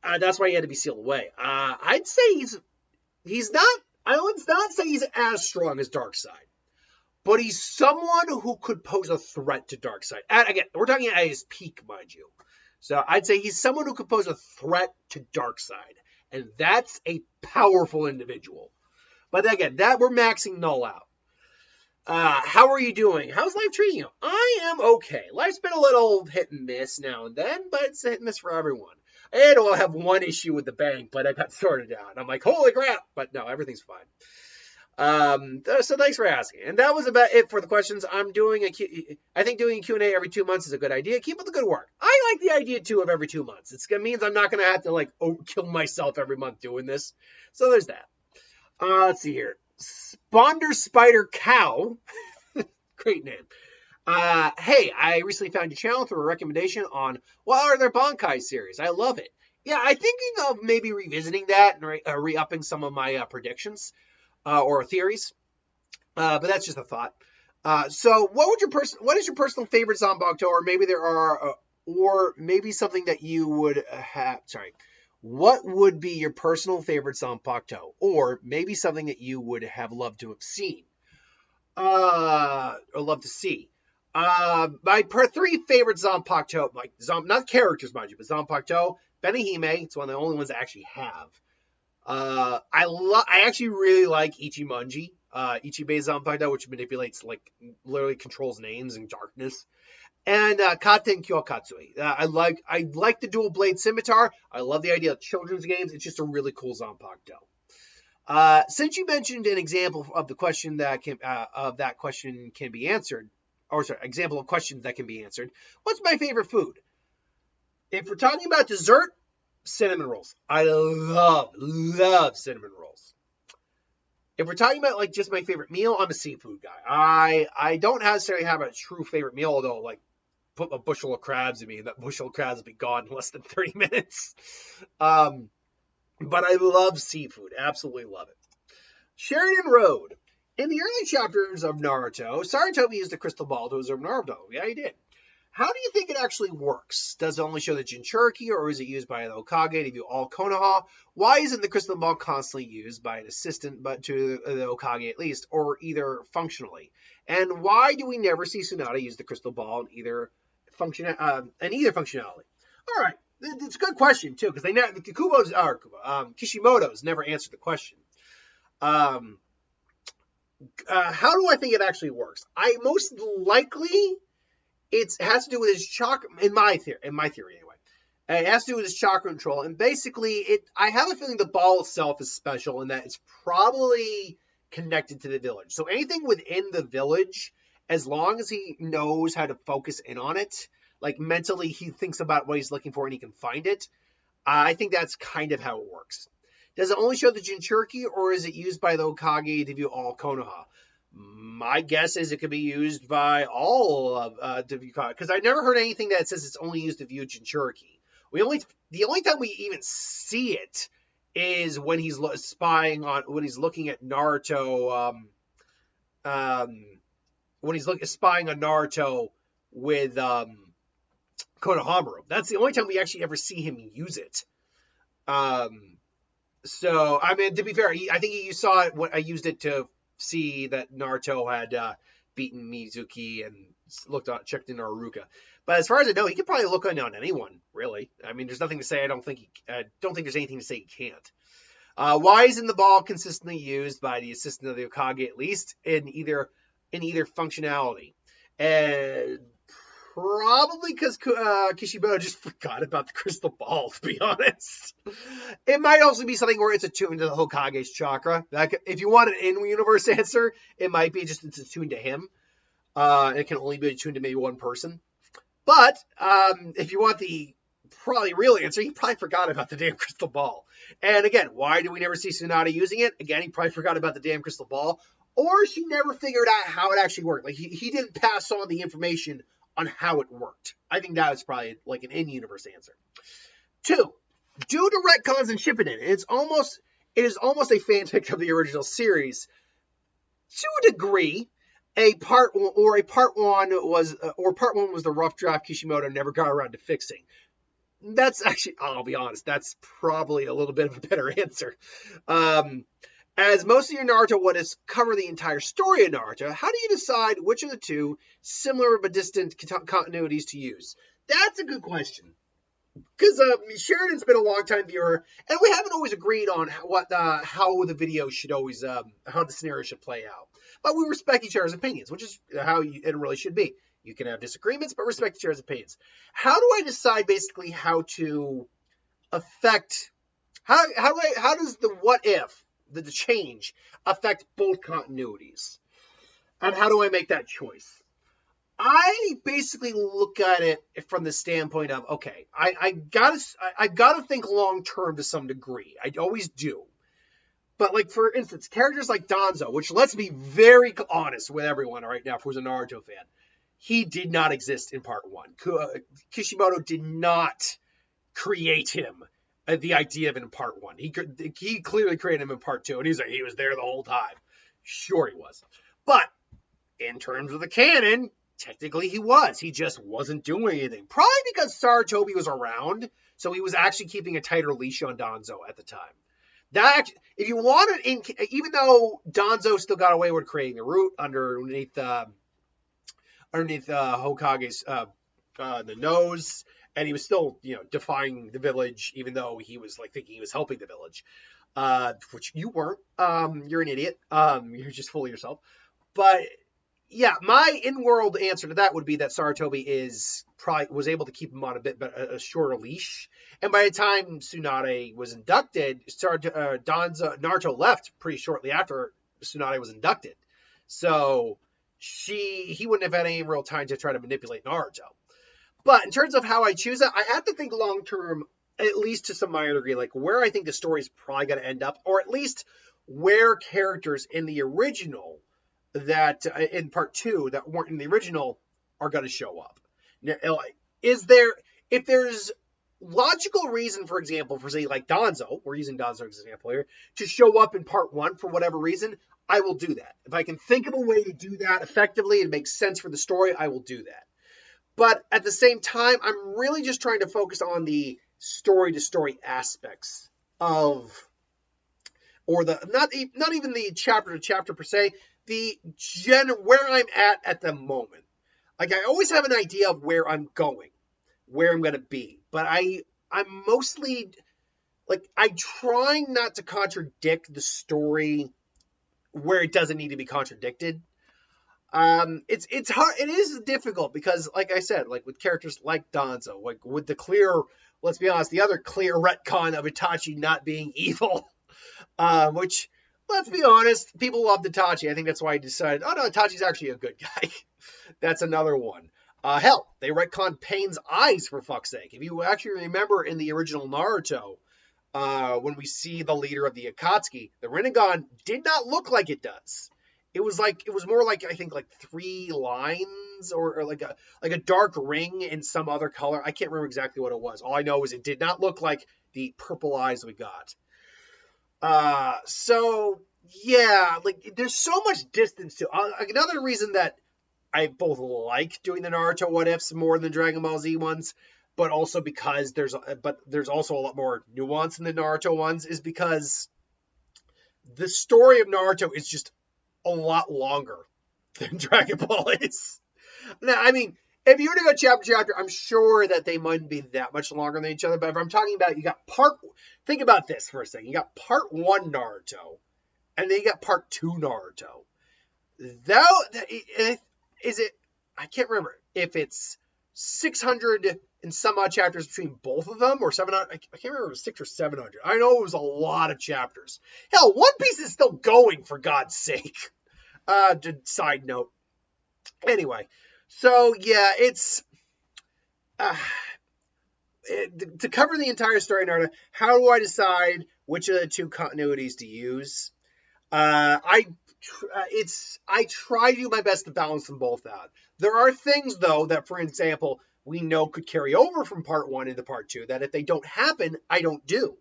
A: That's why he had to be sealed away. I'd say he's not. I would not say he's as strong as Darkseid, but he's someone who could pose a threat to Darkseid. And again, we're talking at his peak, mind you. So I'd say he's someone who could pose a threat to Darkseid. And that's a powerful individual. But again, we're maxing Null out. How are you doing? How's life treating you? I am okay. Life's been a little hit and miss now and then, but it's a hit and miss for everyone. I don't have one issue with the bank, but I got sorted out. I'm like, holy crap! But no, everything's fine. So thanks for asking. And that was about it for the questions. I think doing a Q&A every 2 months is a good idea. Keep up the good work. I like the idea too of every 2 months. It means I'm not going to have to kill myself every month doing this. So there's that. Let's see here. Sponder Spider Cow. Great name. Hey, I recently found your channel through a recommendation on What Are Their Bankai series. I love it. Yeah, I'm thinking of maybe revisiting that and re-upping some of my predictions. Or theories, but that's just a thought. So, what is your personal favorite Zanpakuto, or maybe there are, or maybe something that you would have? Sorry, what would be your personal favorite Zanpakuto, or maybe something that you would have loved to have seen, or love to see? My three favorite Zanpakuto, not characters, mind you, but Zanpakuto, Benihime. It's one of the only ones I actually have. I actually really like Ichimonji, Ichibei Zanpakuto, which manipulates, literally controls names in darkness. And Katen Kyokatsui. I like the dual blade scimitar. I love the idea of children's games. It's just a really cool Zanpakuto. Since you mentioned an example of the question that can be answered, example of questions that can be answered, what's my favorite food? If we're talking about dessert, cinnamon rolls. I love cinnamon rolls. If we're talking about like just my favorite meal, I'm a seafood guy. I don't necessarily have a true favorite meal, although like put a bushel of crabs in me, and that bushel of crabs will be gone in less than 30 minutes. Um, but I love seafood, absolutely love it. Sheridan Road. In the early chapters of Naruto, Sarutobi used the crystal ball to observe Naruto. Yeah, he did. How do you think it actually works? Does it only show the Jinchuriki, or is it used by the Hokage to view all Konoha? Why isn't the crystal ball constantly used by an assistant, but to the Hokage at least, or either functionally? And why do we never see Tsunade use the crystal ball in either functionality? All right, it's a good question too, because Kishimoto's never answered the question. How do I think it actually works? I most likely it has to do with his chakra, in my theory anyway. It has to do with his chakra control, and basically, I have a feeling the ball itself is special in that it's probably connected to the village. So anything within the village, as long as he knows how to focus in on it, like mentally he thinks about what he's looking for and he can find it, I think that's kind of how it works. Does it only show the Jinchuriki, or is it used by the Hokage to view all Konoha? My guess is it could be used by all of to view Konoha, because I never heard anything that says it's only used to view Jinchuriki. The only time we even see it is when he's when he's looking at Naruto, spying on Naruto with Konohamaru. That's the only time we actually ever see him use it. So, I mean, to be fair, I think you saw it when I used it to see that Naruto had beaten Mizuki and checked in Aruka. But as far as I know, he could probably look on anyone, really. I mean, there's nothing to say. I don't think there's anything to say he can't. Why isn't the ball consistently used by the assistant of the Hokage, at least in either functionality? And probably because Kishimoto just forgot about the crystal ball, to be honest. It might also be something where it's attuned to the Hokage's chakra. If you want an in-universe answer, it might be just it's attuned to him. It can only be attuned to maybe one person. But if you want the probably real answer, he probably forgot about the damn crystal ball. And again, why do we never see Tsunade using it? Again, he probably forgot about the damn crystal ball. Or she never figured out how it actually worked. Like, he didn't pass on the information on how it worked. I think that was probably like an in-universe answer. 2, due to retcons and Shippuden, it is almost a fanfic of the original series. To a degree, part one was the rough draft Kishimoto never got around to fixing. That's actually, I'll be honest, that's probably a little bit of a better answer. As most of your Naruto would cover the entire story of Naruto, how do you decide which of the two similar but distant continuities to use? That's a good question. Because Sheridan's been a long-time viewer, and we haven't always agreed on how the video should always, how the scenario should play out. But we respect each other's opinions, which is how it really should be. You can have disagreements, but respect each other's opinions. How do I decide basically how to affect, how does the what if, the change, affect both continuities? And how do I make that choice? I basically look at it from the standpoint of, okay, I gotta think long term to some degree. I always do. But like, for instance, characters like Danzo, which let's be very honest with everyone right now who's a Naruto fan, he did not exist in part 1. Kishimoto did not create him, the idea of it in part 1. He clearly created him in part 2, and he was there the whole time. Sure he was. But in terms of the canon, technically he was. He just wasn't doing anything. Probably because Sarutobi was around, so he was actually keeping a tighter leash on Danzo at the time. If you want it, even though Danzo still got away with creating the root underneath Hokage's the nose, and he was still, defying the village, even though he was like thinking he was helping the village, which you weren't. You're an idiot. You're just fooling yourself. But yeah, my in-world answer to that would be that Sarutobi was able to keep him on a shorter leash. And by the time Tsunade was inducted, Naruto left pretty shortly after Tsunade was inducted. So he wouldn't have had any real time to try to manipulate Naruto. But in terms of how I choose it, I have to think long term, at least to some minor degree, like where I think the story is probably going to end up, or at least where characters in the original that in part 2 that weren't in the original are going to show up. Now, is there, if there's logical reason, for example, for say like Danzo, we're using Danzo as an example here, to show up in part 1 for whatever reason, I will do that. If I can think of a way to do that effectively and make sense for the story, I will do that. But at the same time, I'm really just trying to focus on the story to story aspects of, or the not even the chapter to chapter per se, the where I'm at the moment. Like I always have an idea of where I'm going, where I'm going to be, but I'm mostly like I'm trying not to contradict the story where it doesn't need to be contradicted. It's hard. It is difficult because, like I said, like with characters like Danzo, like with the clear, let's be honest, the other clear retcon of Itachi not being evil, which, let's be honest, people loved Itachi. I think that's why he decided, oh no, Itachi's actually a good guy. That's another one. Hell, they retconned Pain's eyes for fuck's sake. If you actually remember in the original Naruto, when we see the leader of the Akatsuki, the Rinnegan did not look like it does. It was more like, I think, like 3 lines or like a dark ring in some other color. I can't remember exactly what it was. All I know is it did not look like the purple eyes we got. So yeah, like there's so much distance to another reason that I both like doing the Naruto what ifs more than Dragon Ball Z ones, but also because there's also a lot more nuance in the Naruto ones, is because the story of Naruto is just a lot longer than Dragon Ball is. Now, I mean, if you were to go chapter to chapter, I'm sure that they mightn't be that much longer than each other. But if I'm talking about, think about this for a second. You got part 1 Naruto, and then you got part 2 Naruto. I can't remember if it's 600 and some odd chapters between both of them, or 700. I can't remember if it was 600 or 700. I know it was a lot of chapters. Hell, One Piece is still going, for God's sake. Side note. Anyway, so yeah, it's to cover the entire story, Naruto. How do I decide which of the 2 continuities to use? I try to do my best to balance them both out. There are things, though, that, for example, we know could carry over from part 1 into part 2, that if they don't happen, I don't do.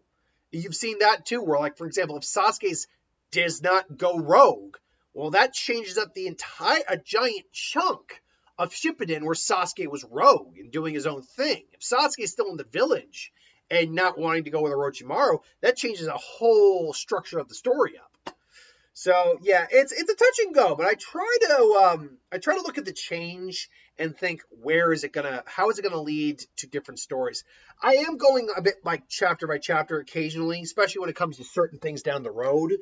A: You've seen that, too, where, like, for example, if Sasuke does not go rogue, well, that changes up a giant chunk of Shippuden where Sasuke was rogue and doing his own thing. If Sasuke's still in the village and not wanting to go with Orochimaru, that changes a whole structure of the story up. So yeah, it's a touch and go, but I try to look at the change and think how is it gonna lead to different stories. I am going a bit like chapter by chapter occasionally, especially when it comes to certain things down the road.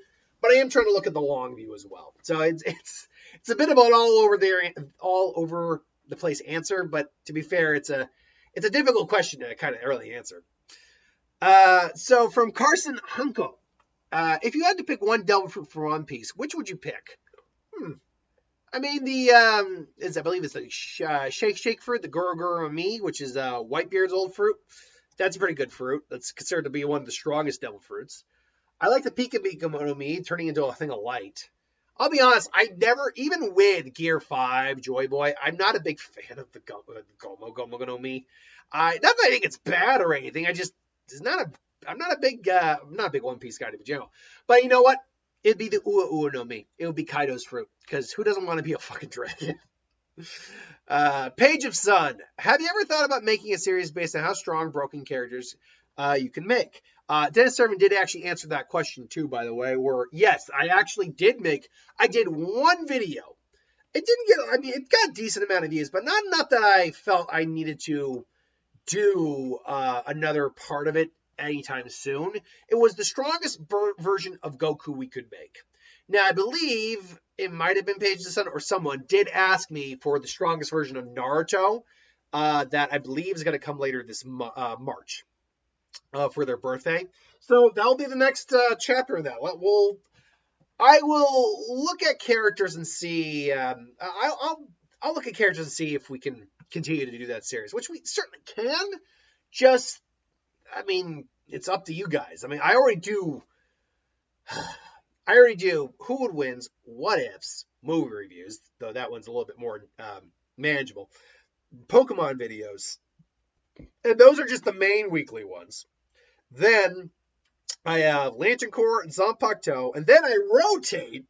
A: But I am trying to look at the long view as well. So it's a bit of an all over the place answer, but to be fair, it's a difficult question to kind of early answer. So from Carson Hunko. If you had to pick one devil fruit for One Piece, which would you pick? I mean, I believe it's the shake fruit, the Goro Mi, which is Whitebeard's old fruit. That's a pretty good fruit. That's considered to be one of the strongest devil fruits. I like the Pika Pika no Mi, turning into a thing of light. I'll be honest, I never, even with Gear 5, Joy Boy, I'm not a big fan of the Gomu no Mi. Not that I think it's bad or anything. I'm not a big One Piece guy to be general. But you know what? It'd be the Ua Ua no Mi. It would be Kaido's fruit. Because who doesn't want to be a fucking dragon? Page of Sun. Have you ever thought about making a series based on how strong broken characters you can make? Dennis Servant did actually answer that question too, by the way, where yes, I did one video. It got a decent amount of views, but not enough that I felt I needed to do another part of it anytime soon. It was the strongest version of Goku we could make. Now, I believe it might have been Page of the Sun or someone did ask me for the strongest version of Naruto that I believe is going to come later this March for their birthday. So that'll be the next chapter of that. I will look at characters and see. I'll look at characters and see if we can continue to do that series, which we certainly can. It's up to you guys. I mean, I already do. I already do Who Would Wins, What Ifs, movie reviews, though that one's a little bit more manageable. Pokemon videos. And those are just the main weekly ones. Then I have Lantern Corps and Zanpakuto, and then I rotate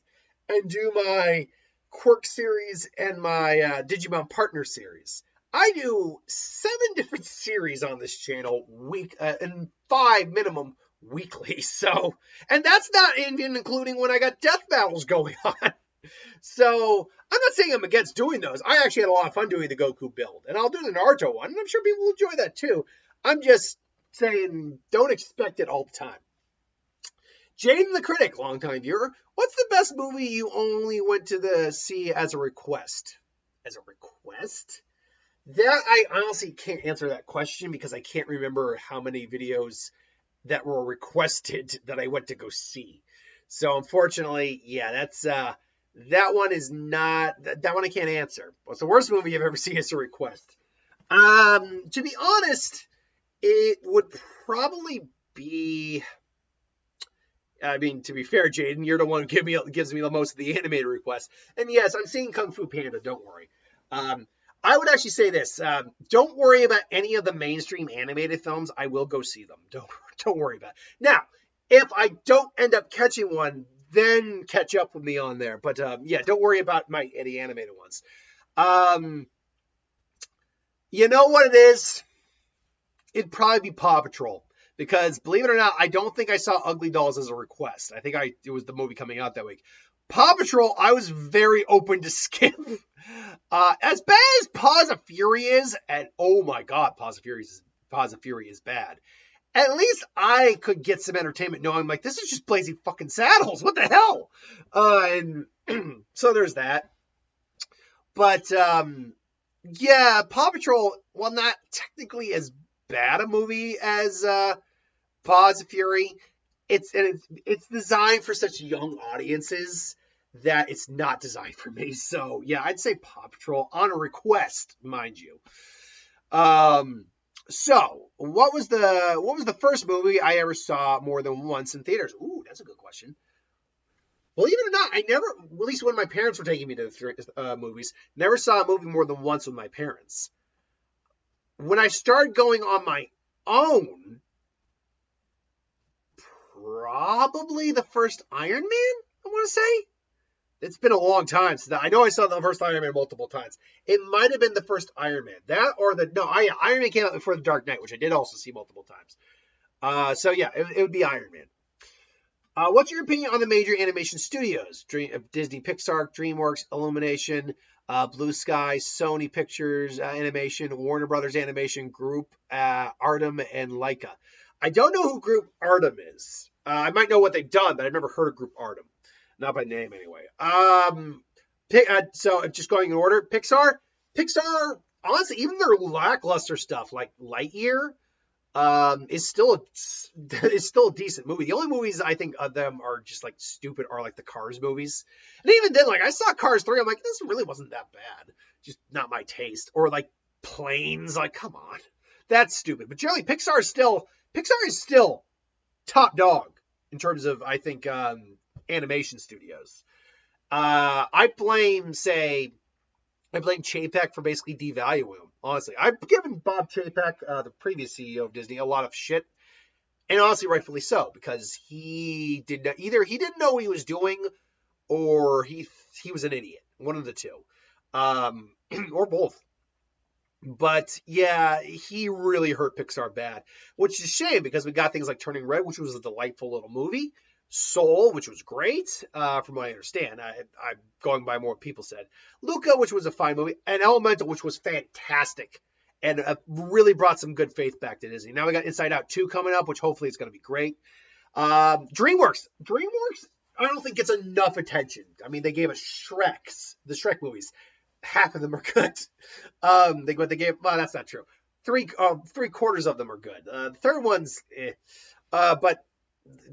A: and do my Quirk series and my Digimon Partner series. I do 7 different series on this channel and 5 minimum weekly. So, and that's not even including when I got death battles going on. So I'm not saying I'm against doing those. I actually had a lot of fun doing the Goku build, and I'll do the Naruto one, and I'm sure people will enjoy that too. I'm just saying, don't expect it all the time. Jaden the Critic, longtime viewer, what's the best movie you only went to see as a request? As a request? That I honestly can't answer that question because I can't remember how many videos that were requested that I went to go see. So unfortunately, yeah, that's that one is not that one I can't answer. What's the worst movie you've ever seen as a request? To be honest, it would probably be. I mean, to be fair, Jaden, you're the one who gives me the most of the animated requests. And yes, I'm seeing Kung Fu Panda. Don't worry. I would actually say this: don't worry about any of the mainstream animated films. I will go see them. Don't worry about it. Now, if I don't end up catching one, then catch up with me on there. But yeah, don't worry about the animated ones. You know what it is? It'd probably be Paw Patrol. Because believe it or not, I don't think I saw Ugly Dolls as a request. I think it was the movie coming out that week. Paw Patrol, I was very open to skip. As bad as Paws of Fury is, and oh my god, Paws of Fury is bad. At least I could get some entertainment knowing, like, this is just Blazing fucking Saddles. What the hell? And so there's that. But yeah, Paw Patrol, while not technically as bad a movie as Paws of Fury, it's designed for such young audiences that it's not designed for me. So yeah, I'd say Paw Patrol on a request, mind you. So what was the first movie I ever saw more than once in theaters? Ooh, that's a good question. Believe it or not, I never, at least when my parents were taking me to the movies, never saw a movie more than once with my parents. When I started going on my own, probably the first Iron Man, I want to say. It's been a long time since I know I saw the first Iron Man multiple times. It might have been the first Iron Man. Iron Man came out before The Dark Knight, which I did also see multiple times. So yeah, it would be Iron Man. What's your opinion on the major animation studios? Disney, Pixar, DreamWorks, Illumination, Blue Sky, Sony Pictures Animation, Warner Brothers Animation, Group Artem, and Laika. I don't know who Group Artem is. I might know what they've done, but I've never heard of Group Artem. Not by name, anyway. So just going in order, Pixar, honestly, even their lackluster stuff like Lightyear, is still a decent movie. The only movies I think of them are just like stupid are like the Cars movies. And even then, like I saw Cars 3, I'm like, this really wasn't that bad. Just not my taste. Or like Planes, like come on. That's stupid. But generally Pixar is still top dog in terms of I think animation studios. I blame Chapek for basically devaluing him. Honestly, I've given Bob Chapek, the previous CEO of Disney, a lot of shit, and honestly, rightfully so, because he didn't know what he was doing, or he was an idiot. One of the two, or both. But yeah, he really hurt Pixar bad, which is a shame because we got things like Turning Red, which was a delightful little movie. Soul, which was great, from what I understand. I'm going by more what people said. Luca, which was a fine movie, and Elemental, which was fantastic, and really brought some good faith back to Disney. Now we got Inside Out 2 coming up, which hopefully is going to be great. DreamWorks, I don't think gets enough attention. I mean, they gave us the Shrek movies. Half of them are good. They gave, well, that's not true. Three quarters of them are good. The third one's, but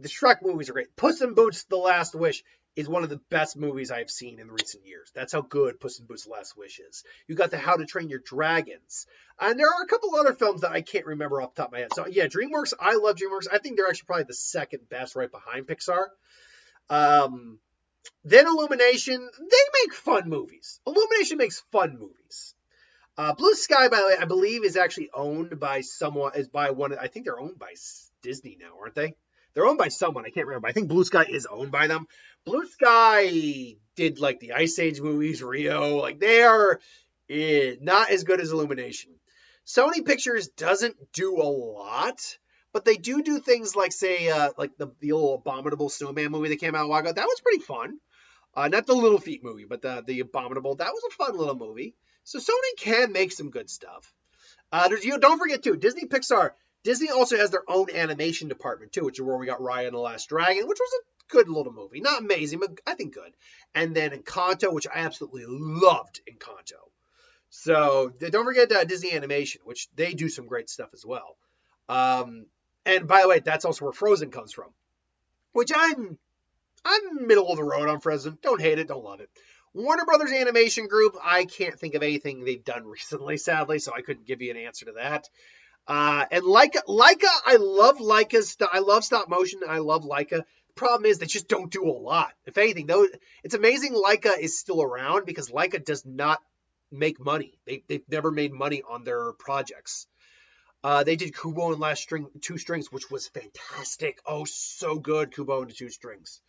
A: the Shrek movies are great. Puss in Boots: The Last Wish is one of the best movies I've seen in recent years. That's how good Puss in Boots: The Last Wish is. You got the How to Train Your Dragons. And there are a couple other films that I can't remember off the top of my head. So yeah, DreamWorks, I love DreamWorks. I think they're actually probably the second best right behind Pixar. Then Illumination, they make fun movies. Illumination makes fun movies. Blue Sky, by the way, I believe is actually owned by someone. Is by one. I think they're owned by Disney now, aren't they? They're owned by someone. I can't remember. I think Blue Sky is owned by them. Blue Sky did like the Ice Age movies, Rio. Like they are not as good as Illumination. Sony Pictures doesn't do a lot, but they do things like say like the little Abominable Snowman movie that came out a while ago. That was pretty fun. Not the Little Feet movie, but the Abominable. That was a fun little movie. So Sony can make some good stuff. Don't forget too, Disney Pixar. Disney also has their own animation department too, which is where we got Raya and the Last Dragon, which was a good little movie. Not amazing, but I think good. And then Encanto, which I absolutely loved Encanto. So don't forget Disney Animation, which they do some great stuff as well. And by the way, that's also where Frozen comes from, which I'm middle of the road on Frozen. Don't hate it, don't love it. Warner Brothers Animation Group, I can't think of anything they've done recently, sadly, so I couldn't give you an answer to that. And Laika, I love Laika's. I love stop motion. I love Laika. The problem is they just don't do a lot. If anything, though, it's amazing Laika is still around because Laika does not make money. They've never made money on their projects. They did Kubo and Last String, Two Strings, which was fantastic. Oh, so good, Kubo and the Two Strings.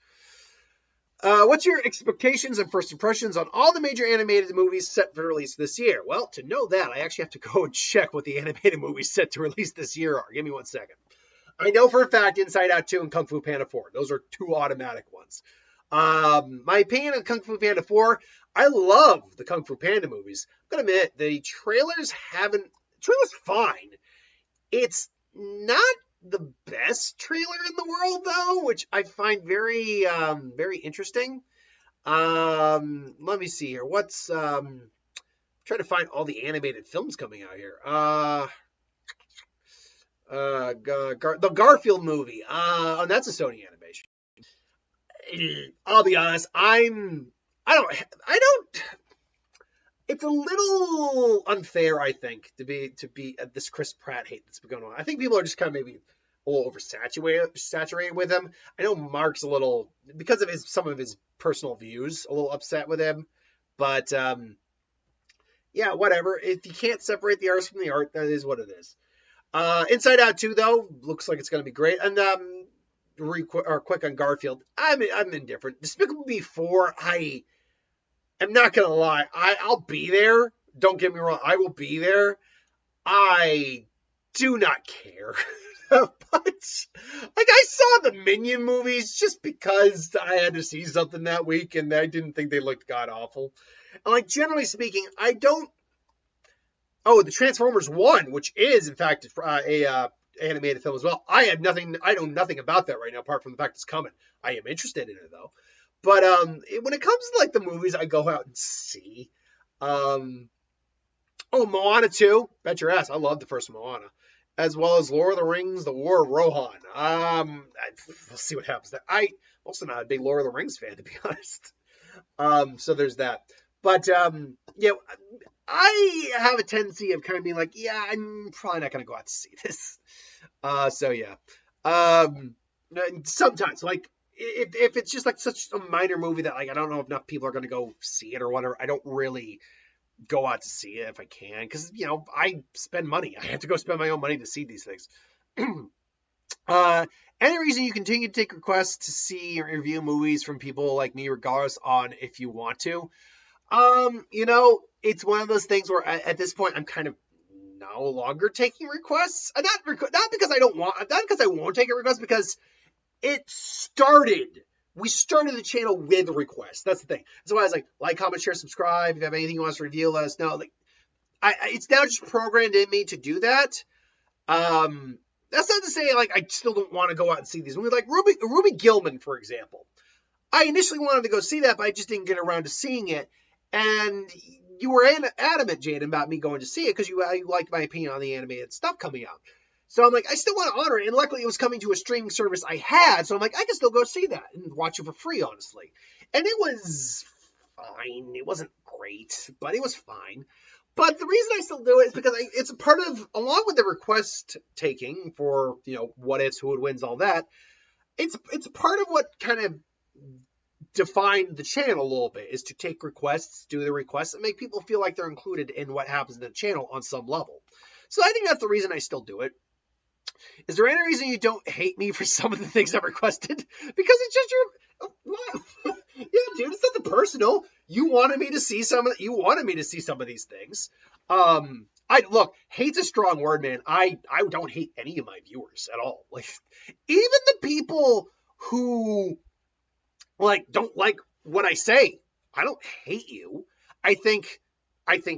A: What's your expectations and first impressions on all the major animated movies set for release this year? Well, to know that, I actually have to go and check what the animated movies set to release this year are. Give me 1 second. I know for a fact Inside Out 2 and Kung Fu Panda 4. Those are two automatic ones. My opinion on Kung Fu Panda 4, I love the Kung Fu Panda movies. I'm going to admit, the trailer's fine. It's not the best trailer in the world, though, which I find very, very interesting. Let me see here. What's trying to find all the animated films coming out here. The Garfield movie. That's a Sony animation. I'll be honest. I don't. It's a little unfair, I think, to be this Chris Pratt hate that's been going on. I think people are just kind of maybe a little oversaturated with him. I know Mark's a little, because of some of his personal views, a little upset with him. But yeah, whatever. If you can't separate the artist from the art, that is what it is. Inside Out 2, though, looks like it's going to be great. And quick on Garfield, I'm indifferent. Despicable Me 4, I'm not going to lie. I'll be there. Don't get me wrong. I will be there. I do not care. But, like, I saw the Minion movies just because I had to see something that week, and I didn't think they looked god-awful. And, like, generally speaking, I don't... Oh, the Transformers 1, which is, in fact, a animated film as well. I know nothing about that right now, apart from the fact it's coming. I am interested in it, though. But when it comes to, like, the movies I go out and see, Moana 2, bet your ass, I love the first Moana, as well as Lord of the Rings, The War of Rohan. We'll see what happens there. I'm also not a big Lord of the Rings fan, to be honest. So there's that. But, yeah, I have a tendency of kind of being like, yeah, I'm probably not going to go out to see this. So, yeah. Sometimes, like, if it's just like such a minor movie that, like, I don't know if enough people are going to go see it or whatever, I don't really go out to see it if I can, because, you know, I spend money. I have to go spend my own money to see these things. Any reason you continue to take requests to see or review movies from people like me, regardless on if you want to? You know, it's one of those things where at this point I'm kind of no longer taking requests. Not because I won't take a request, because it started. We started the channel with requests. That's the thing. That's why I was like, comment, share, subscribe. If you have anything you want us to review, let us know. Like, it's now just programmed in me to do that. That's not to say, like, I still don't want to go out and see these movies. Like Ruby Gilman, for example. I initially wanted to go see that, but I just didn't get around to seeing it. And you were adamant, Jaden, about me going to see it because you liked my opinion on the animated stuff coming out. So I'm like, I still want to honor it. And luckily it was coming to a streaming service I had. So I'm like, I can still go see that and watch it for free, honestly. And it was fine. It wasn't great, but it was fine. But the reason I still do it is because it's a part of, along with the request taking for, you know, what ifs, who would wins, all that. It's part of what kind of define the channel a little bit, is to take requests, do the requests, and make people feel like they're included in what happens in the channel on some level. So I think that's the reason I still do it. Is there any reason you don't hate me for some of the things I've requested? Because it's just your yeah, dude, it's nothing personal. You wanted me to see some of these things. I look, hate's a strong word, man. I don't hate any of my viewers at all. Like, even the people who don't like what I say, I don't hate you. I think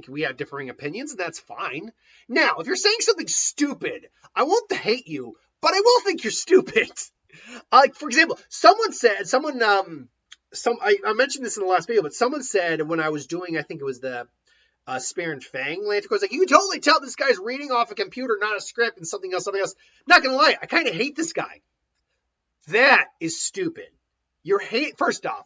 A: we have differing opinions, and that's fine. Now, if you're saying something stupid, I won't hate you, but I will think you're stupid. For example, I mentioned this in the last video, but someone said when I was doing, I think it was the Spear and Fang Lantico, was like, you can totally tell this guy's reading off a computer, not a script, and something else. Not gonna lie, I kind of hate this guy. That is stupid. Your hate, first off,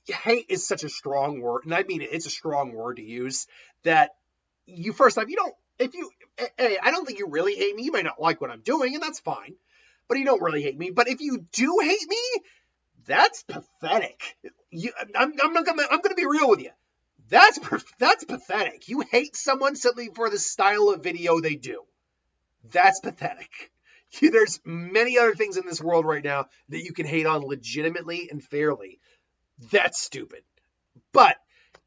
A: hate is such a strong word, and I mean it's a strong word to use, that first off, I don't think you really hate me. You might not like what I'm doing, and that's fine, but you don't really hate me. But if you do hate me, that's pathetic. I'm gonna be real with you. That's pathetic. You hate someone simply for the style of video they do. That's pathetic. There's many other things in this world right now that you can hate on legitimately and fairly. That's stupid. But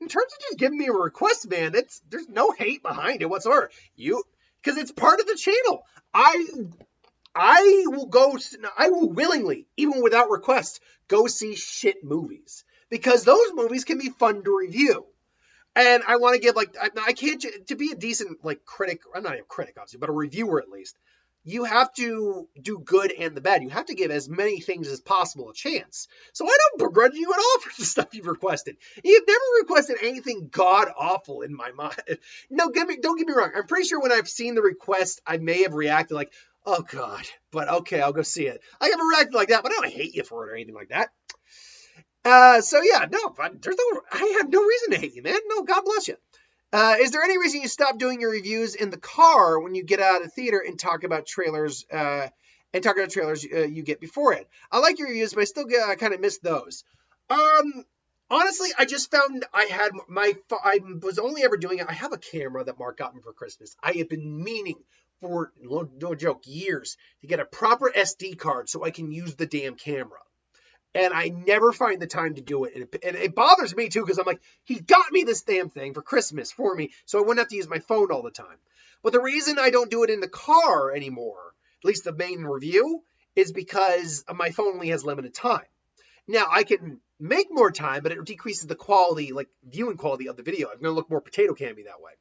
A: in terms of just giving me a request, man, there's no hate behind it whatsoever. Because it's part of the channel. I will willingly, even without request, go see shit movies, because those movies can be fun to review. And I want to give, I can't, to be a decent, critic, I'm not a critic, obviously, but a reviewer at least, you have to do good and the bad. You have to give as many things as possible a chance. So I don't begrudge you at all for the stuff you've requested. You've never requested anything god-awful in my mind. No, don't get me wrong. I'm pretty sure when I've seen the request, I may have reacted like, oh, God, but okay, I'll go see it. I haven't reacted like that, but I don't hate you for it or anything like that. So yeah, no, I have no reason to hate you, man. No, God bless you. Is there any reason you stop doing your reviews in the car when you get out of the theater and talk about trailers, you get before it? I like your reviews, but I still kind of miss those. Honestly, I just found I was only ever doing it. I have a camera that Mark got me for Christmas. I have been meaning for, no joke, years to get a proper SD card so I can use the damn camera. And I never find the time to do it. And it bothers me, too, because I'm like, he got me this damn thing for Christmas for me, so I wouldn't have to use my phone all the time. But the reason I don't do it in the car anymore, at least the main review, is because my phone only has limited time. Now, I can make more time, but it decreases the quality, viewing quality of the video. I'm going to look more potato candy that way.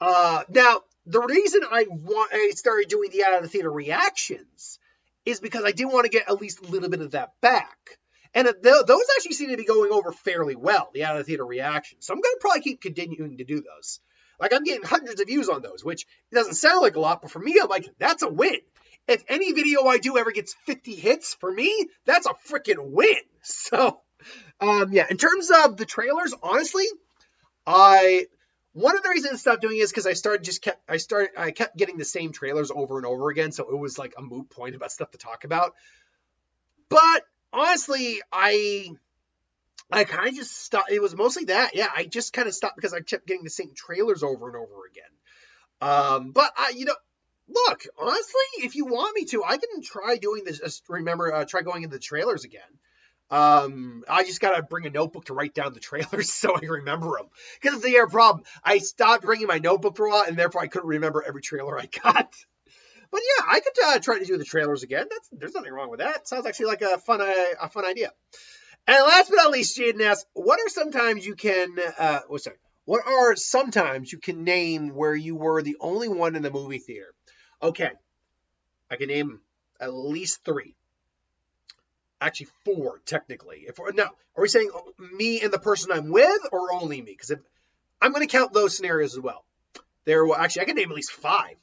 A: Now, the reason I started doing the out of the theater reactions is because I do want to get at least a little bit of that back. And those actually seem to be going over fairly well, the out of the theater reactions. So I'm going to probably keep continuing to do those. I'm getting hundreds of views on those, which doesn't sound like a lot, but for me, I'm like, that's a win. If any video I do ever gets 50 hits, for me, that's a freaking win. So, yeah, in terms of the trailers, honestly, one of the reasons I stopped doing it is because I kept getting the same trailers over and over again, so it was like a moot point about stuff to talk about. But honestly, I kind of just stopped. It was mostly that. Yeah, I just kind of stopped because I kept getting the same trailers over and over again. But look, honestly, if you want me to, I can try doing this. Try going into the trailers again. I just gotta bring a notebook to write down the trailers so I can remember them. Because it's the problem. I stopped bringing my notebook for a while, and therefore I couldn't remember every trailer I got. But yeah, I could try to do the trailers again. There's nothing wrong with that. Sounds actually like a fun idea. And last but not least, Jaden asks, what are sometimes you can name where you were the only one in the movie theater? Okay, I can name at least 3. Actually 4, technically. Are we saying me and the person I'm with, or only me? Because I'm going to count those scenarios as well. I can name at least 5.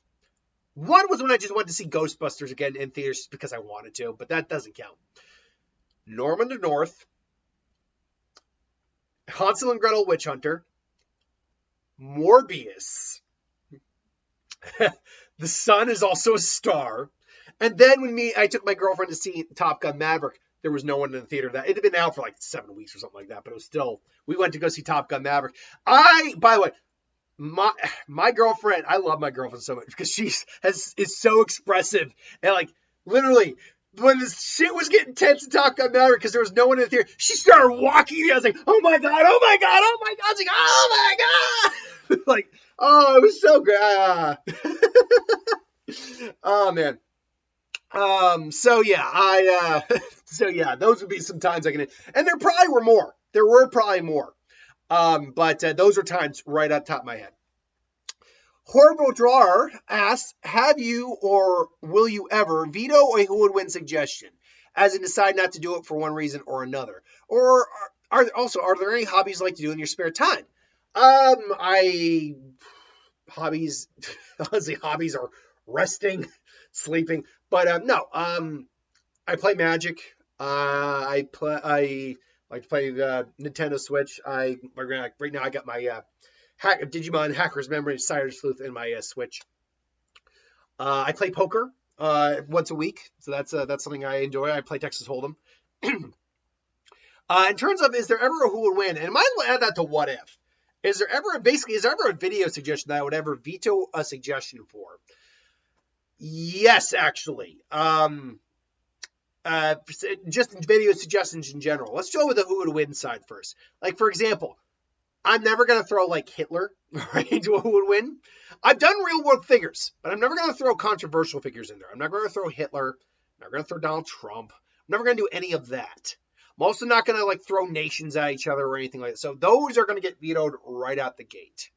A: One was when I just wanted to see Ghostbusters again in theaters because I wanted to, but that doesn't count. Norman the North, Hansel and Gretel Witch Hunter, Morbius, The Sun is Also a Star, and then I took my girlfriend to see Top Gun Maverick. there was no one in the theater. That it had been out for like 7 weeks or something like that, but it was still. We went to go see Top Gun Maverick. By the way, my girlfriend, I love my girlfriend so much because is so expressive and like literally. When this shit was getting tense in Top Gun Maverick because there was no one in the theater, she started walking. I was like, oh my God, oh my God, oh my God. I was like, oh my God. Like, oh, it was so good. Oh, man. So yeah, those would be some times I can, and there probably were more. There were probably more. But those are times right on top of my head. Horrible Drawer asks, have you or will you ever veto a who would win suggestion, as in decide not to do it for one reason or another? Or are there any hobbies you like to do in your spare time? Hobbies are resting, sleeping, but no. I play Magic. I like to play Nintendo Switch. Right now I got my Digimon Hacker's Memory Cider Sleuth in my Switch. I play poker once a week, so that's something I enjoy. I play Texas Hold'em. In terms of, is there ever a who would win? And I might as well add that to what if. Is there ever a video suggestion that I would ever veto a suggestion for? Yes, actually. Just video suggestions in general. Let's go with the who would win side first. Like, for example, I'm never going to throw like Hitler right into a who would win. I've done real world figures, but I'm never going to throw controversial figures in there. I'm not going to throw Hitler. I'm not going to throw Donald Trump. I'm never going to do any of that. I'm also not going to like throw nations at each other or anything like that. So those are going to get vetoed right out the gate.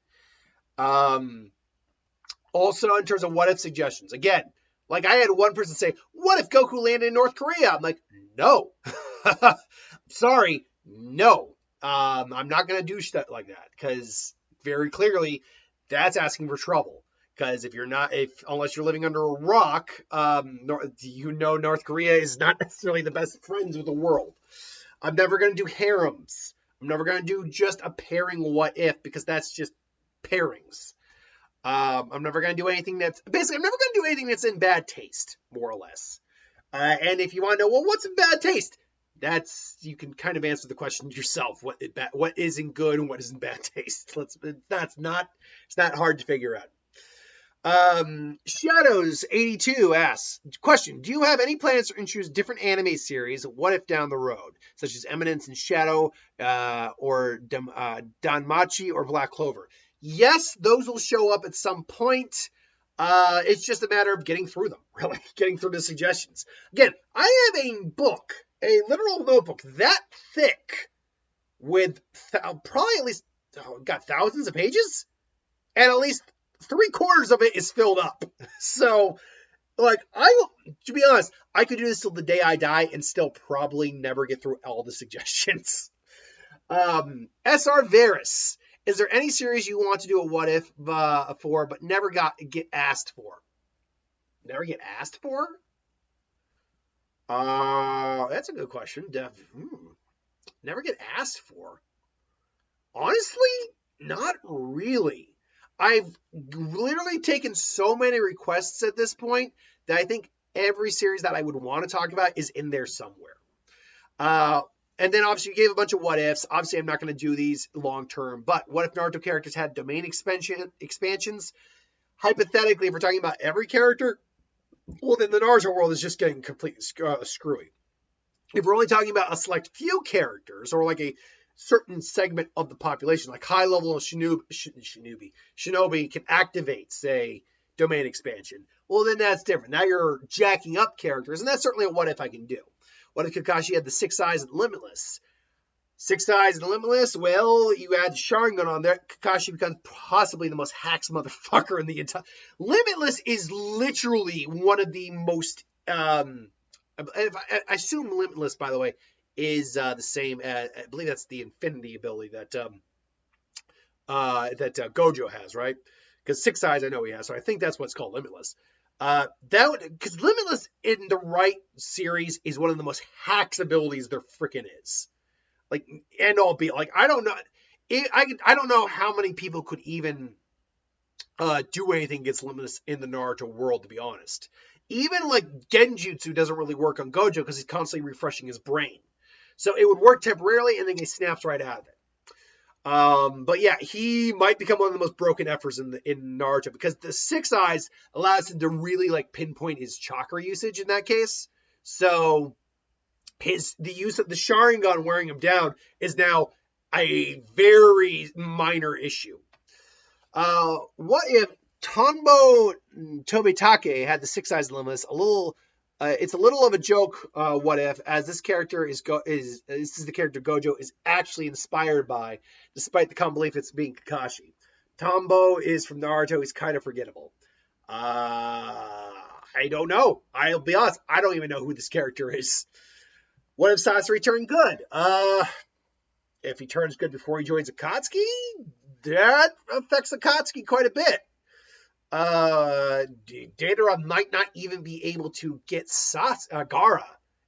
A: Also, in terms of what if suggestions, again, like I had one person say, what if Goku landed in North Korea? I'm like, no. Sorry, no. I'm not going to do stuff like that because very clearly that's asking for trouble. Because unless you're living under a rock, North Korea is not necessarily the best friends with the world. I'm never going to do harems. I'm never going to do just a pairing what if because that's just pairings. I'm never going to do anything I'm never going to do anything that's in bad taste, more or less. And if you want to know, well, what's in bad taste? You can kind of answer the question yourself. What isn't good and what isn't bad taste? It's not hard to figure out. Shadows82 asks, question, do you have any plans to introduce different anime series, what if down the road, such as Eminence and Shadow, or Danmachi or Black Clover? Yes, those will show up at some point. It's just a matter of getting through them, really, getting through the suggestions. Again, I have a book, a literal notebook that thick with probably at least got thousands of pages, and at least 3/4 of it is filled up. So, like, to be honest, I could do this till the day I die and still probably never get through all the suggestions. SR Varus, is there any series you want to do a what if for, but never get asked for? Never get asked for? That's a good question. Never get asked for. Honestly, not really. I've literally taken so many requests at this point that I think every series that I would want to talk about is in there somewhere. And then obviously you gave a bunch of what ifs. Obviously I'm not going to do these long term, but what if Naruto characters had domain expansions? Hypothetically, if we're talking about every character, well, then the Naruto world is just getting completely screwy. If we're only talking about a select few characters or like a certain segment of the population, like high level shinobi can activate, say, domain expansion. Well, then that's different. Now you're jacking up characters, and that's certainly a what if I can do. What if Kakashi had the 6 eyes and Limitless? 6 eyes and Limitless, well, you add Sharingan on there, Kakashi becomes possibly the most hacks motherfucker in the entire... Limitless is literally one of the most... I assume Limitless, by the way, is the same. I believe that's the Infinity ability that Gojo has, right? Because 6 eyes, I know he has, so I think that's what's called Limitless. Because Limitless in the right series is one of the most hacks abilities there freaking is. Like, end all be like, I don't know. I don't know how many people could even do anything against Limitless in the Naruto world, to be honest. Even like Genjutsu doesn't really work on Gojo because he's constantly refreshing his brain. So it would work temporarily, and then he snaps right out of it. But yeah, he might become one of the most broken efforts in Naruto because the Six Eyes allows him to really like pinpoint his chakra usage in that case. So the use of the Sharingan wearing him down is now a very minor issue. What if Tonbo Tobitake had the Six Eyes Limitless? It's a little of a joke. What if, as this character this is the character Gojo is actually inspired by, despite the common belief it's being Kakashi. Tombo is from Naruto. He's kind of forgettable. I don't know. I'll be honest. I don't even know who this character is. What if Sasori turned good? If he turns good before he joins Akatsuki, that affects Akatsuki quite a bit. Deidara might not even be able to get Gaara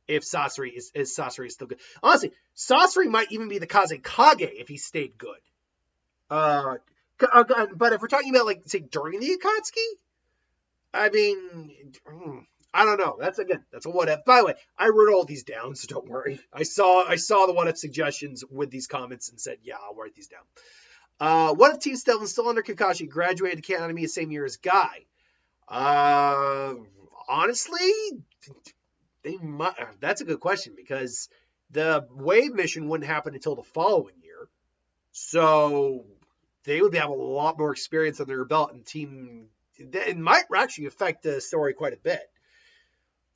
A: if Sasori is still good. Honestly, Sasori might even be the Kazekage if he stayed good. But if we're talking about, like, say, during the Akatsuki, I mean, I don't know. That's a what if. By the way, I wrote all these down, so don't worry. I saw the what if suggestions with these comments and said, yeah, I'll write these down. What if Team Stelvin still under Kakashi graduated to Academy the same year as Guy? Honestly, they might. That's a good question because the Wave mission wouldn't happen until the following year, so they would have a lot more experience under their belt, and it might actually affect the story quite a bit.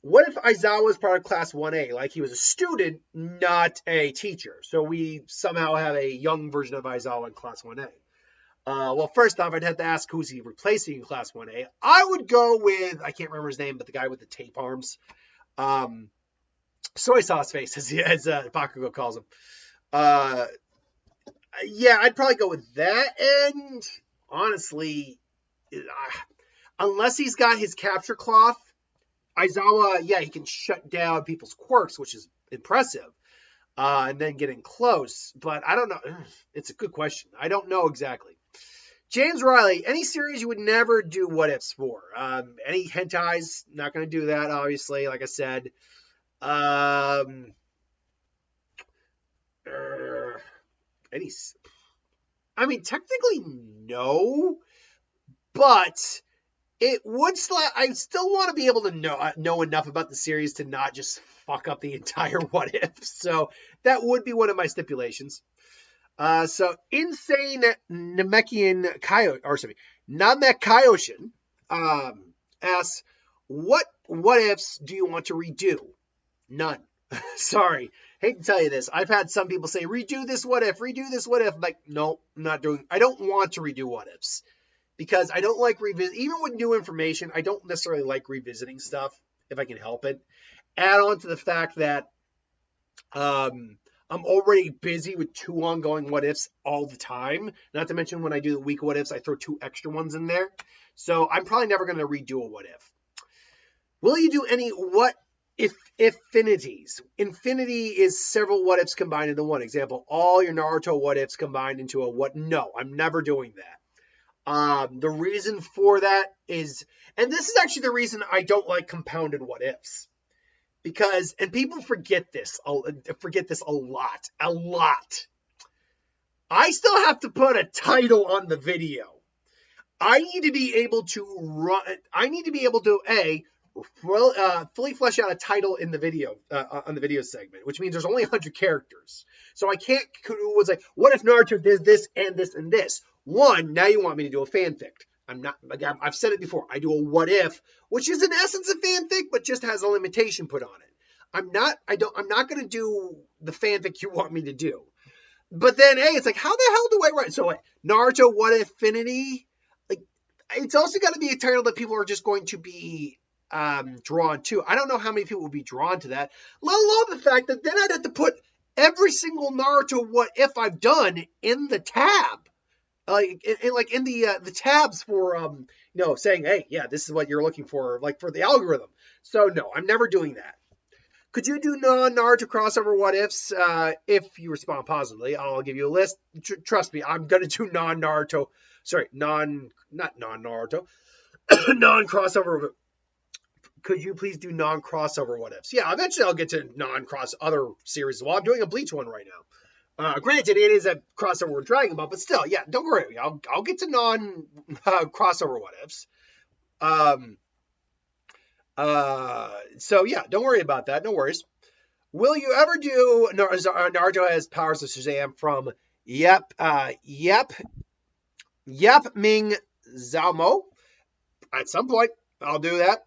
A: What if Aizawa was part of Class 1A, like he was a student, not a teacher? So we somehow have a young version of Aizawa in Class 1A. Well, first off, I'd have to ask who's he replacing in Class 1A. I would go with, I can't remember his name, but the guy with the tape arms. Soy sauce face, as Bakugo calls him. Yeah, I'd probably go with that. And honestly, unless he's got his capture cloth, Aizawa, yeah, he can shut down people's quirks, which is impressive, and then getting close. But I don't know. It's a good question. I don't know exactly. James Riley, any series you would never do what ifs for? Any hentais? Not going to do that, obviously, like I said. I mean, technically, no, but it would I still want to be able to know enough about the series to not just fuck up the entire what if. So that would be one of my stipulations. So Insane Namekian Namekaioshin asks, what ifs do you want to redo? None. Sorry. Hate to tell you this. I've had some people say, redo this what if. I'm like, no, I'm not doing. I don't want to redo what ifs. Because I don't like even with new information, I don't necessarily like revisiting stuff if I can help it. Add on to the fact that I'm already busy with 2 ongoing what ifs all the time. Not to mention when I do the week what ifs, I throw 2 extra ones in there. So I'm probably never going to redo a what if. Will you do any what if infinities? Infinity is several what ifs combined into one. Example, all your Naruto what ifs combined into a what? No, I'm never doing that. The reason for that is, and this is actually the reason I don't like compounded what ifs, because, and people forget this a lot. I still have to put a title on the video. I need to be able to fully flesh out a title in the video, on the video segment, which means there's only 100 characters. So I can't, was like, what if Naruto did this and this and this? One, now you want me to do a fanfic. I've said it before. I do a what if, which is in essence a fanfic, but just has a limitation put on it. I'm not going to do the fanfic you want me to do. But then, it's like, how the hell do I write? So Naruto What Affinity? Like, it's also got to be a title that people are just going to be drawn to. I don't know how many people will be drawn to that, let alone the fact that then I'd have to put every single Naruto what if I've done in the tab, like in the tabs for saying, hey, yeah, this is what you're looking for, like for the algorithm. So no, I'm never doing that. Could you do non-Naruto crossover what ifs? If you respond positively, I'll give you a list. Trust me, I'm gonna do non-Naruto. Sorry, not non-Naruto, non-crossover could you please do non-crossover what ifs? Yeah, eventually I'll get to non-cross other series as well. I'm doing a Bleach one right now. Granted, it is a crossover with Dragon Ball, but still, yeah, don't worry. I'll get to non-crossover what ifs. So yeah, don't worry about that. No worries. Will you ever do Naruto has powers of Shazam from Yep Ming Zhao? At some point, I'll do that.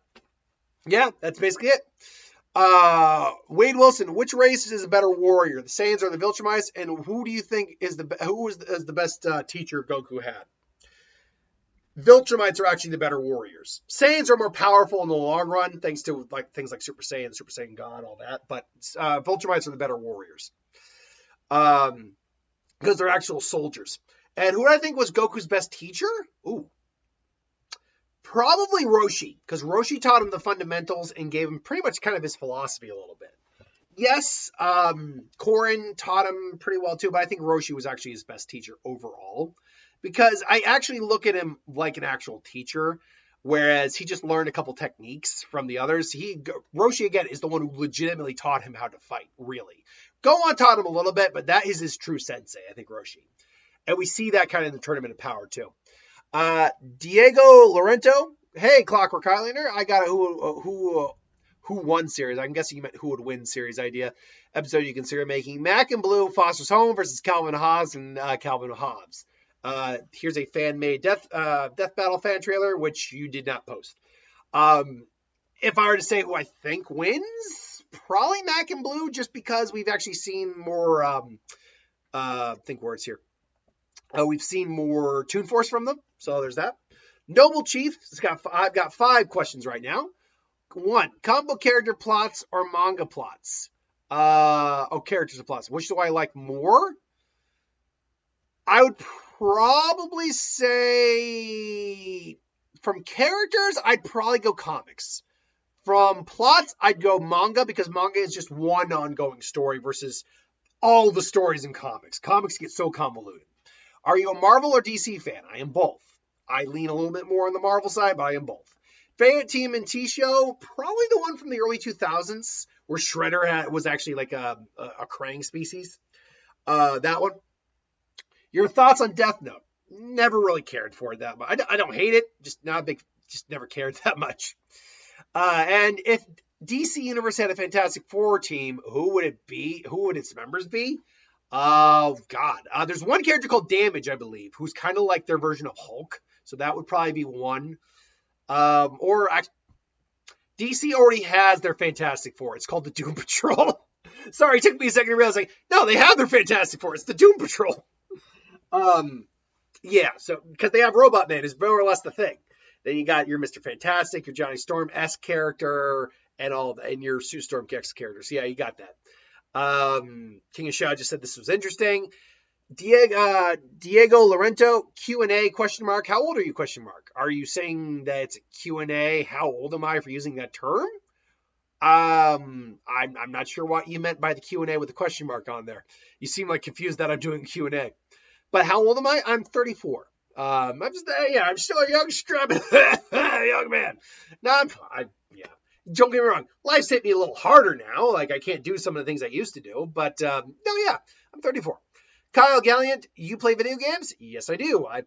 A: Yeah, that's basically it. Wade Wilson, which race is a better warrior, the Saiyans or the Viltrumites? And who do you think is the best teacher Goku had? Viltrumites are actually the better warriors. Saiyans are more powerful in the long run, thanks to things like Super Saiyan, Super Saiyan God, all that. But Viltrumites are the better warriors, because they're actual soldiers. And who I think was Goku's best teacher? Ooh, probably Roshi, because Roshi taught him the fundamentals and gave him pretty much kind of his philosophy a little bit. Yes, Korin taught him pretty well too, but I think Roshi was actually his best teacher overall. Because I actually look at him like an actual teacher, whereas he just learned a couple techniques from the others. Roshi, again, is the one who legitimately taught him how to fight, really. Gohan taught him a little bit, but that is his true sensei, I think, Roshi. And we see that kind of in the Tournament of Power, too. Diego Laurento. Hey, Clockwork Highlander. I got a who won series. I'm guessing you meant who would win series idea. Episode you consider making. Mac and Blue, Foster's Home versus Calvin Hobbs and Calvin Hobbs. Here's a fan-made Death Battle fan trailer, which you did not post. If I were to say who I think wins, probably Mac and Blue, just because we've actually seen more, think words here. We've seen more Toon Force from them, so there's that. Noble Chief, I've got 5 questions right now. 1, comic book character plots or manga plots? Characters and plots. Which do I like more? I would probably say from characters, I'd probably go comics. From plots, I'd go manga, because manga is just one ongoing story versus all the stories in comics. Comics get so convoluted. Are you a Marvel or DC fan? I am both. I lean a little bit more on the Marvel side, but I am both. Favorite team in T-Show? Probably the one from the early 2000s where Shredder was actually like a Krang species. That one. Your thoughts on Death Note? Never really cared for it that much. I don't hate it, just not a big, just never cared that much. And if DC Universe had a Fantastic Four team, who would it be? Who would its members be? Oh, God. There's one character called Damage, I believe, who's kind of like their version of Hulk. So that would probably be one. DC already has their Fantastic Four. It's called the Doom Patrol. Sorry, it took me a second to realize, no, they have their Fantastic Four. It's the Doom Patrol. Yeah, so, because they have Robot Man is more or less the thing. Then you got your Mr. Fantastic, your Johnny Storm-esque character, and your Sue Storm X characters. So yeah, you got that. King of Shaw just said this was interesting. Diego Laurento, Q&A, question mark. How old are you, question mark? Are you saying that it's a Q&A? How old am I for using that term? I'm not sure what you meant by the Q&A with the question mark on there. You seem like confused that I'm doing Q&A. But how old am I? I'm 34. I'm still a young, strawberry young man. No, don't get me wrong. Life's hit me a little harder now. Like, I can't do some of the things I used to do. But, I'm 34. Kyle Galliant, you play video games? Yes, I do. I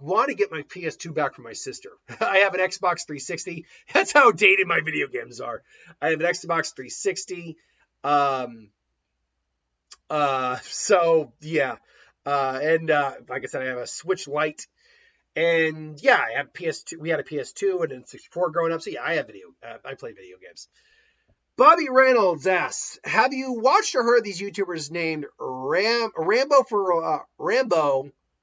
A: want to get my PS2 back from my sister. I have an Xbox 360. That's how dated my video games are. I have an Xbox 360. So, yeah. And like I said, I have a Switch Lite. And yeah, I have PS2. We had a PS2 and a 64 growing up. So yeah, I play video games. Bobby Reynolds asks, have you watched or heard these YouTubers named Rambo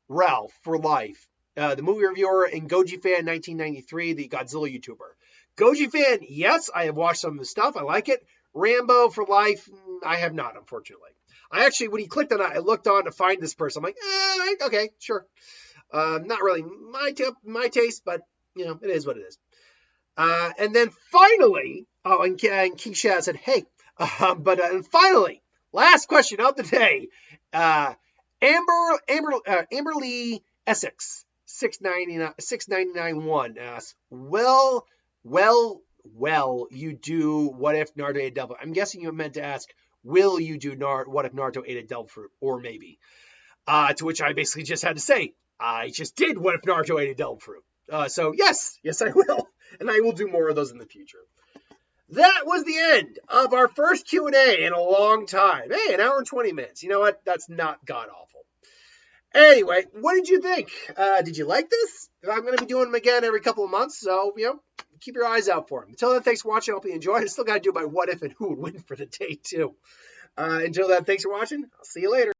A: Ralph for Life? The movie reviewer and Goji Fan 1993, the Godzilla YouTuber. Goji Fan, yes, I have watched some of the stuff. I like it. Rambo for Life, I have not, unfortunately. I actually, when he clicked on it, I looked on to find this person. I'm like, okay, sure. Not really my taste, but, it is what it is. And then finally, and King Shad said, hey, and finally, last question of the day. Amber Lee Essex, 699-1 asks, well, you do what if Naruto ate a devil? I'm guessing you meant to ask, will you do what if Naruto ate a devil fruit? Or maybe. To which I basically just had to say, I just did what if Naruto ate a devil fruit. So yes, I will. And I will do more of those in the future. That was the end of our first Q&A in a long time. Hey, an hour and 20 minutes. You know what? That's not god-awful. Anyway, what did you think? Did you like this? I'm going to be doing them again every couple of months, so, keep your eyes out for them. Until then, thanks for watching. I hope you enjoyed. I still got to do my what if and who would win for the day, too. Until then, thanks for watching. I'll see you later.